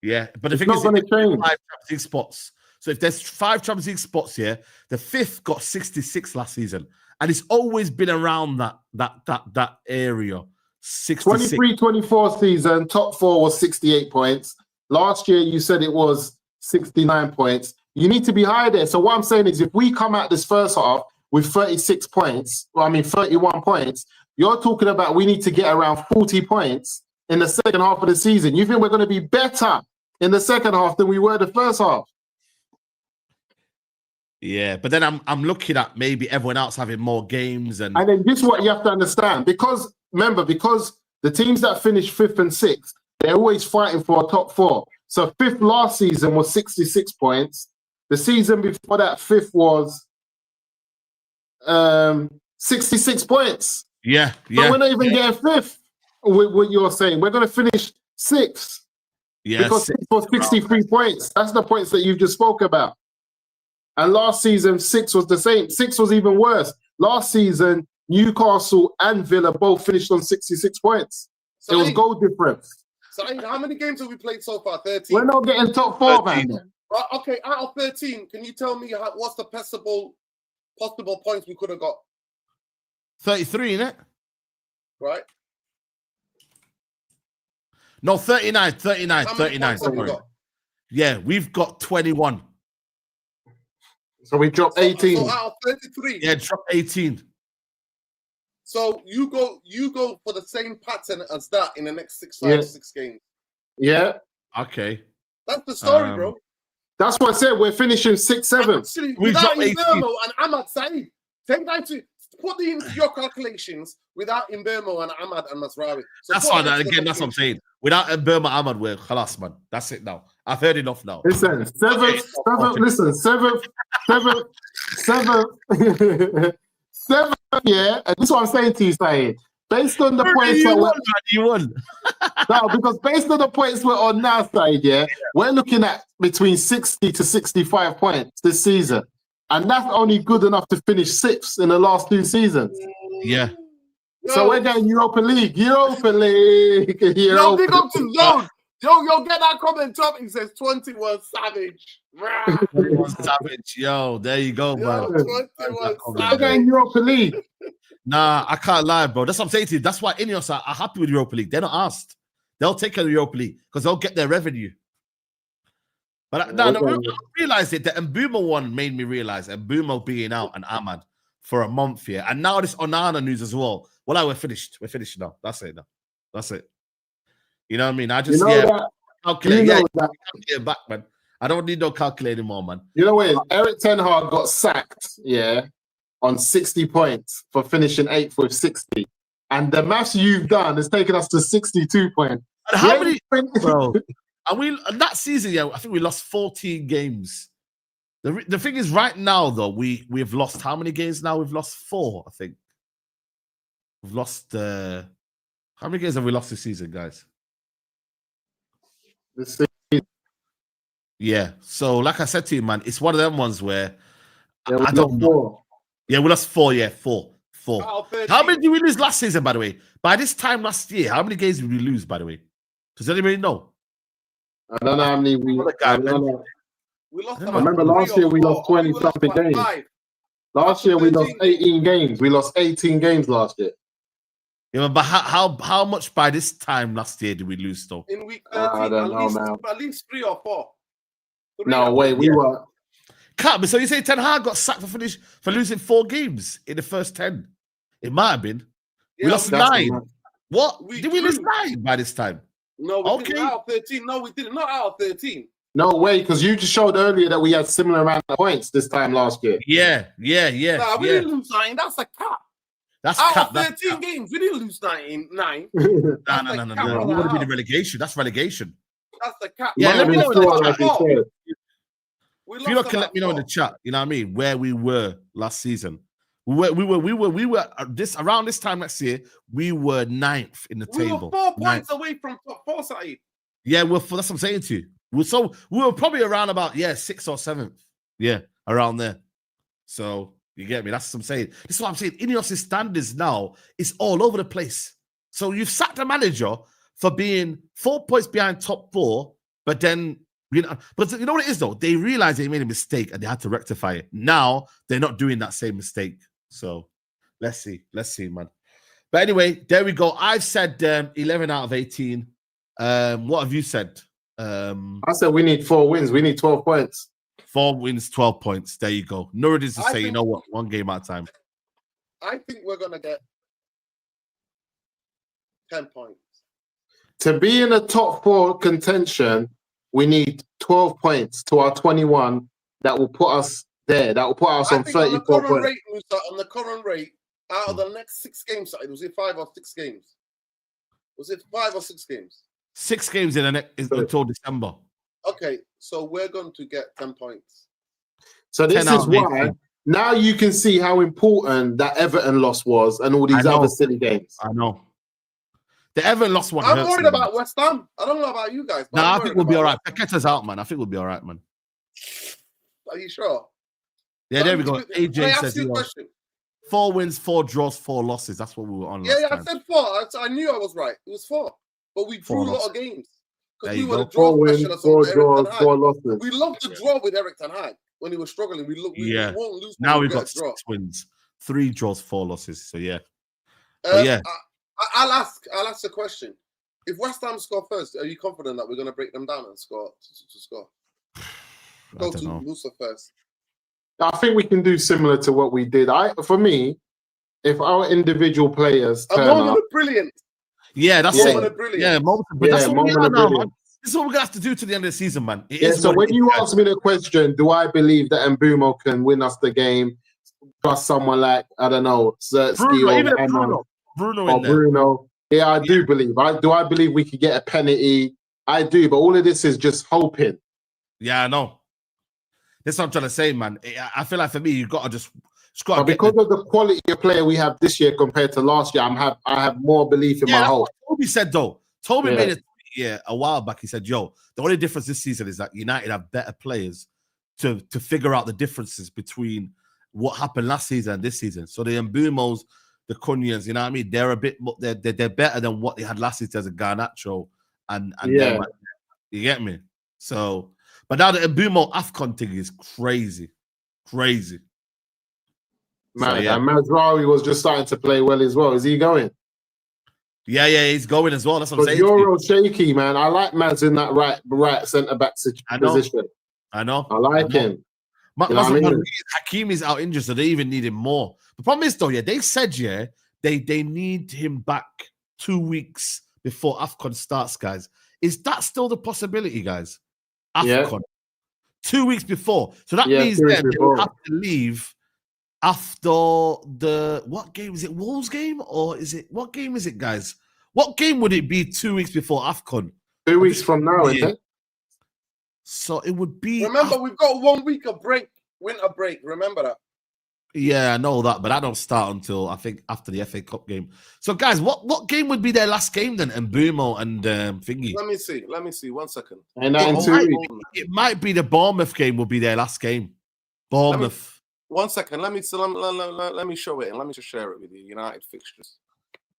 But the thing is, 5 Champions League spots. So if there's 5 Champions League spots here, the 5th got 66 last season, and it's always been around that area. 23-24 season, top 4 was 68 points. Last year, you said it was 69 points. You need to be high there. So what I'm saying is if we come out this first half with 31 points, you're talking about we need to get around 40 points in the second half of the season. You think we're going to be better in the second half than we were the first half? Yeah, but then I'm looking at maybe everyone else having more games. And then this is what you have to understand. Because the teams that finish 5th and 6th, they're always fighting for a top 4. So 5th last season was 66 points. The season before that, 5th was 66 points. Yeah. So we're not even getting 5th with what you're saying. We're going to finish 6th. Yeah. Because 6th was 63 points. That's the points that you've just spoke about. And last season, 6 was the same. 6 was even worse. Last season, Newcastle and Villa both finished on 66 points. So it was goal difference. So how many games have we played so far? 13? We're not getting top 4, man. Okay, out of 13, can you tell me what's the possible points we could have got? 33, innit? Right. No, 39. Sorry. Got? Yeah, we've got 21. So we dropped 18. So out of 33. Yeah, drop 18. So you go for the same pattern as that in the next 6 games. Yeah. Okay. That's the story, bro. That's what I said. We're finishing 6-7. Actually, without Mbeumo and Ahmad Saeed, take that to put into your calculations without Mbeumo and Ahmad and Mazraoui. So that's fine. Again, that's what I'm saying. Without Mbeumo, Ahmad, we're khalas, man. That's it now. I've heard enough now. Listen, seventh. Yeah, and this is what I'm saying to you, Saeed. Based on the points you won. No, because based on the points we're on now, Saeed, we're looking at between 60 to 65 points this season. And that's only good enough to finish 6th in the last 2 seasons. Yeah. So we're getting Europa League. No, big up to Zone. Yo, get that comment up. He says 21 Savage. 21 Savage. Yo, there you go, man. 21 We're getting Europa League. Nah, I can't lie, bro. That's what I'm saying to you. That's why Ineos are happy with Europa League. They're not asked. They'll take care of the Europa League because they'll get their revenue. But I realized it. The Mbeumo one made me realize Mbeumo being out and Ahmad for a month here. And now this Onana news as well. Well, we're finished. We're finished now. That's it now. That's it. You know what I mean? I just, calculate. Calculate back, man. I don't need no calculator anymore, man. You know what? Eric Ten Hag got sacked, on 60 points for finishing 8th with 60. And the maths you've done has taken us to 62 points. And how many, bro? And that season, I think we lost 14 games. The thing is, right now, though, we've lost how many games now? We've lost 4, I think. We've lost, how many games have we lost this season, guys? This season. Yeah. So, like I said to you, man, it's one of them ones where I don't know. Yeah, we lost 4. Yeah, 4. How many did we lose last season, by the way? By this time last year, how many games did we lose, by the way? Does anybody know? I don't know how many we lost. I remember last year we lost 20-something games. Last year we lost 18 games. We lost 18 games last year. Yeah, but how much by this time last year did we lose, though? In week 13, I don't know, man. At least 3 or 4. No, wait, we were... Can't be. So you say Ten Hag got sacked for losing 4 games in the first 10? It might have been. We lost 9. What? Did we lose 9 by this time? No, we didn't. Out of 13. No, we didn't. Not out of 13. No way, because you just showed earlier that we had similar amount of points this time last year. Yeah. Nah, we didn't lose 9. That's a cap. That's out cap. of 13 games. We didn't lose 9. No. We would have been in relegation. That's relegation. That's the cap. Yeah, let me know in the chat. If you can let me know in the chat, you know what I mean, where we were last season. We were around this time next year. We were 9th in the table. We were 4 points away from top 4, Saeed. Yeah, that's what I'm saying to you. We were probably around about 6th or 7th. Yeah, around there. So you get me. That's what I'm saying. This is what I'm saying. Ineos' standards now is all over the place. So you've sacked the manager for being 4 points behind top 4, but then. But you know what it is, though? They realized they made a mistake and they had to rectify it. Now they're not doing that same mistake. So let's see, man. But anyway, there we go. I've said 11 out of 18. What have you said? I said we need 4 wins. We need 12 points. 4 wins, 12 points. There you go. Nuruddin's to say, you know what? 1 game at a time. I think we're gonna get 10 points. To be in a top 4 contention, we need 12 points to our 21. That will put us there. That will put us on 34 points. On the current rate, out of the next 6 games, was it 5 or 6 games? Was it 5 or 6 games? 6 games in the next until December. Okay, so we're going to get 10 points. So this is why now you can see how important that Everton loss was and all these other silly games. I know. The Everton lost one. I'm worried about West Ham. I don't know about you guys. No, I think we'll be all right. Paqueta's out, man. I think we'll be all right, man. Are you sure? Yeah, there we go. AJ says 4 wins, 4 draws, 4 losses. That's what we were on. Yeah, I said 4. I knew I was right. It was 4. But we drew a lot of games. Because we were the draw 4 wins, 4 draws, 4 losses. We loved to draw with Eric Ten Hag when he was struggling. We won't lose. Now we've got 6 wins, 3 draws, 4 losses. So yeah. I'll ask the question. If West Ham score first, are you confident that we're going to break them down and score? To score? Go to Musa first. I think we can do similar to what we did. For me, if our individual players turn moment up, of brilliance. Yeah, that's Moment it. of brilliance. Yeah, but that's what we moment are of now, man. brilliance. This is what we're gonna have to do to the end of the season, man. It Yeah, is so what when it is, you guys. ask me the question, do I believe that Mbumo can win us the game, plus someone like, I don't know, Zertsky Bruno, or even Bruno in there. Bruno. Yeah, I do believe. Do I believe we could get a penalty? I do, but all of this is just hoping. Yeah, I know. That's what I'm trying to say, man. I feel like for me, you gotta just but because of the quality of player we have this year compared to last year, I have more belief in my that's hope. what Toby said though. Toby made it a while back. He said, "Yo, the only difference this season is that United have better players to figure out the differences between what happened last season and this season. So the Mbumos, the Cunhas, you know what I mean? They're a bit more, they're better than what they had last season as a Garnacho and them. You get me? So, but now the Mbumo AFCON thing is crazy. Man, so, yeah. And Mazraoui was just starting to play well as well. Is he going? Yeah, he's going as well. That's what I'm saying. Euro shaky, man. I like Maz in that right centre back position. I know. I like him. Hakimi's out injured, so they even need him more. The problem is, though, they said, they need him back 2 weeks before AFCON starts, guys. Is that still the possibility, guys? AFCON. 2 weeks before. So that means then they will have to leave after what game is it? Wolves game or is it what game is it, guys? What game would it be 2 weeks before AFCON? 2 weeks from now, isn't it? So it would be. Remember, we've got 1 week of break, winter break. Remember that? Yeah, I know that, but I don't start until I think after the FA Cup game. So, guys, what game would be their last game then? And Mbumo and Thingy. Let me see. 1 second. It might be the Bournemouth game. Will be their last game. Bournemouth. 1 second. Let me show it and let me just share it with you. United fixtures.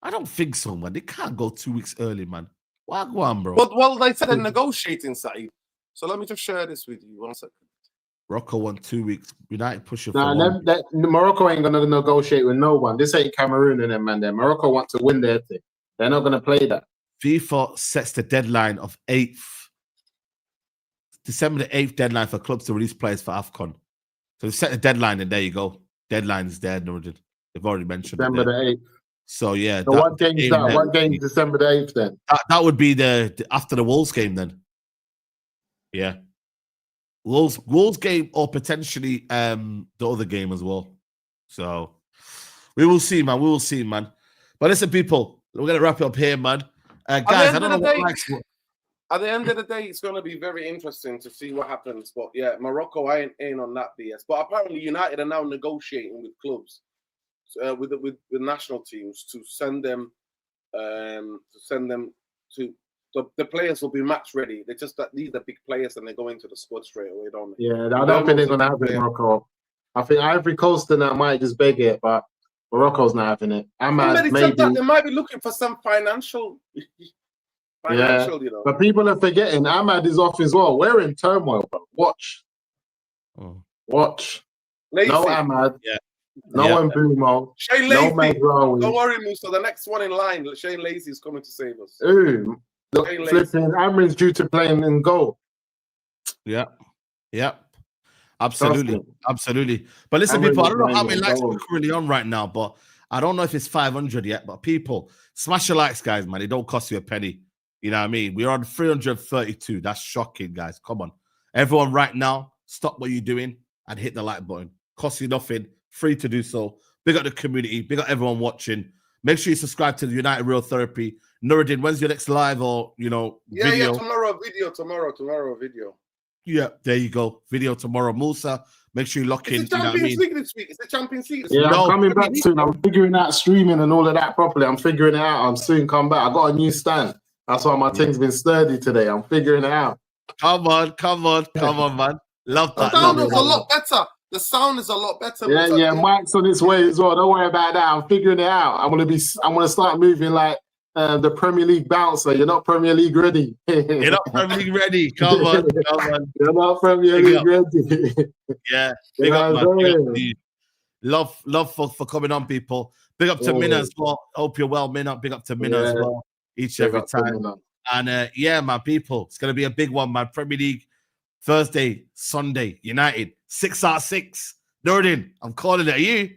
I don't think so, man. They can't go 2 weeks early, man. Why go on, bro? Well, they said they're negotiating, Saeed. So let me just share this with you. 1 second. Morocco won 2 weeks. United pushing for Morocco ain't gonna negotiate with no one. This ain't Cameroon and them, man. There. Morocco want to win their thing. They're not gonna play that. FIFA sets the deadline of 8th. December the 8th deadline for clubs to release players for AFCON. So they set the deadline and there you go. Deadline is there, Norwood. They've already mentioned December the 8th. So yeah. So what game is that? What game is December the 8th then? That would be the after the Wolves game then. Yeah. Wolves game or potentially the other game as well. So we will see, man. But listen, people, we're gonna wrap it up here, man. Guys, I don't know what at the end of the day, it's going to be very interesting to see what happens. But yeah, Morocco, I ain't on that BS. But apparently, United are now negotiating with clubs, with national teams to send them to. The players will be match ready. They just these are big players and they go into the squad straight away, don't they? Yeah, I don't think they're going to have it in Morocco. I think Ivory Coast and that might just beg it, but Morocco's not having it. They might be looking for some financial, you know. But people are forgetting Ahmad is off as well. We're in turmoil, bro. Watch. Lazy. No Ahmad. Yeah. No Mbumo. Shane Lazy. No don't worry, Musa. The next one in line, Shane Lazy is coming to save us. Ooh. Flipping Amrin's due to play in goal. Yeah. Absolutely. But listen, people, I don't know how many likes we're currently on right now, but I don't know if it's 500 yet. But people, smash your likes, guys, man. It don't cost you a penny. You know what I mean? We're on 332. That's shocking, guys. Come on. Everyone right now, stop what you're doing and hit the like button. Costs you nothing. Free to do so. Big up the community. Big up everyone watching. Make sure you subscribe to the United Real Therapy. Nuruddin, when's your next live or, video? Yeah, tomorrow video. Yeah, there you go. Video tomorrow. Musa, make sure you lock in. It's the Champions League this week. It's the Champions League. Yeah, I'm coming back soon. I'm figuring out streaming and all of that properly. I'm figuring it out. I'm soon come back. I got a new stand. That's why my thing's been sturdy today. I'm figuring it out. Come on, man. Love that. The sound is a lot better. The sound is a lot better. Yeah, Mike's on its way as well. Don't worry about that. I'm figuring it out. I'm gonna start moving like the Premier League bouncer. You're not Premier League ready. You're not Premier League ready. Come on. You're not Premier League ready. Yeah. Big up, man. Love for coming on, people. Big up to Minna as well. Hope you're well, Minna. Big up to Minna as well. Every time. And my people, it's gonna be a big one, man. Premier League Thursday, Sunday, United 6 out of 6. Nordin, I'm calling it. Are you?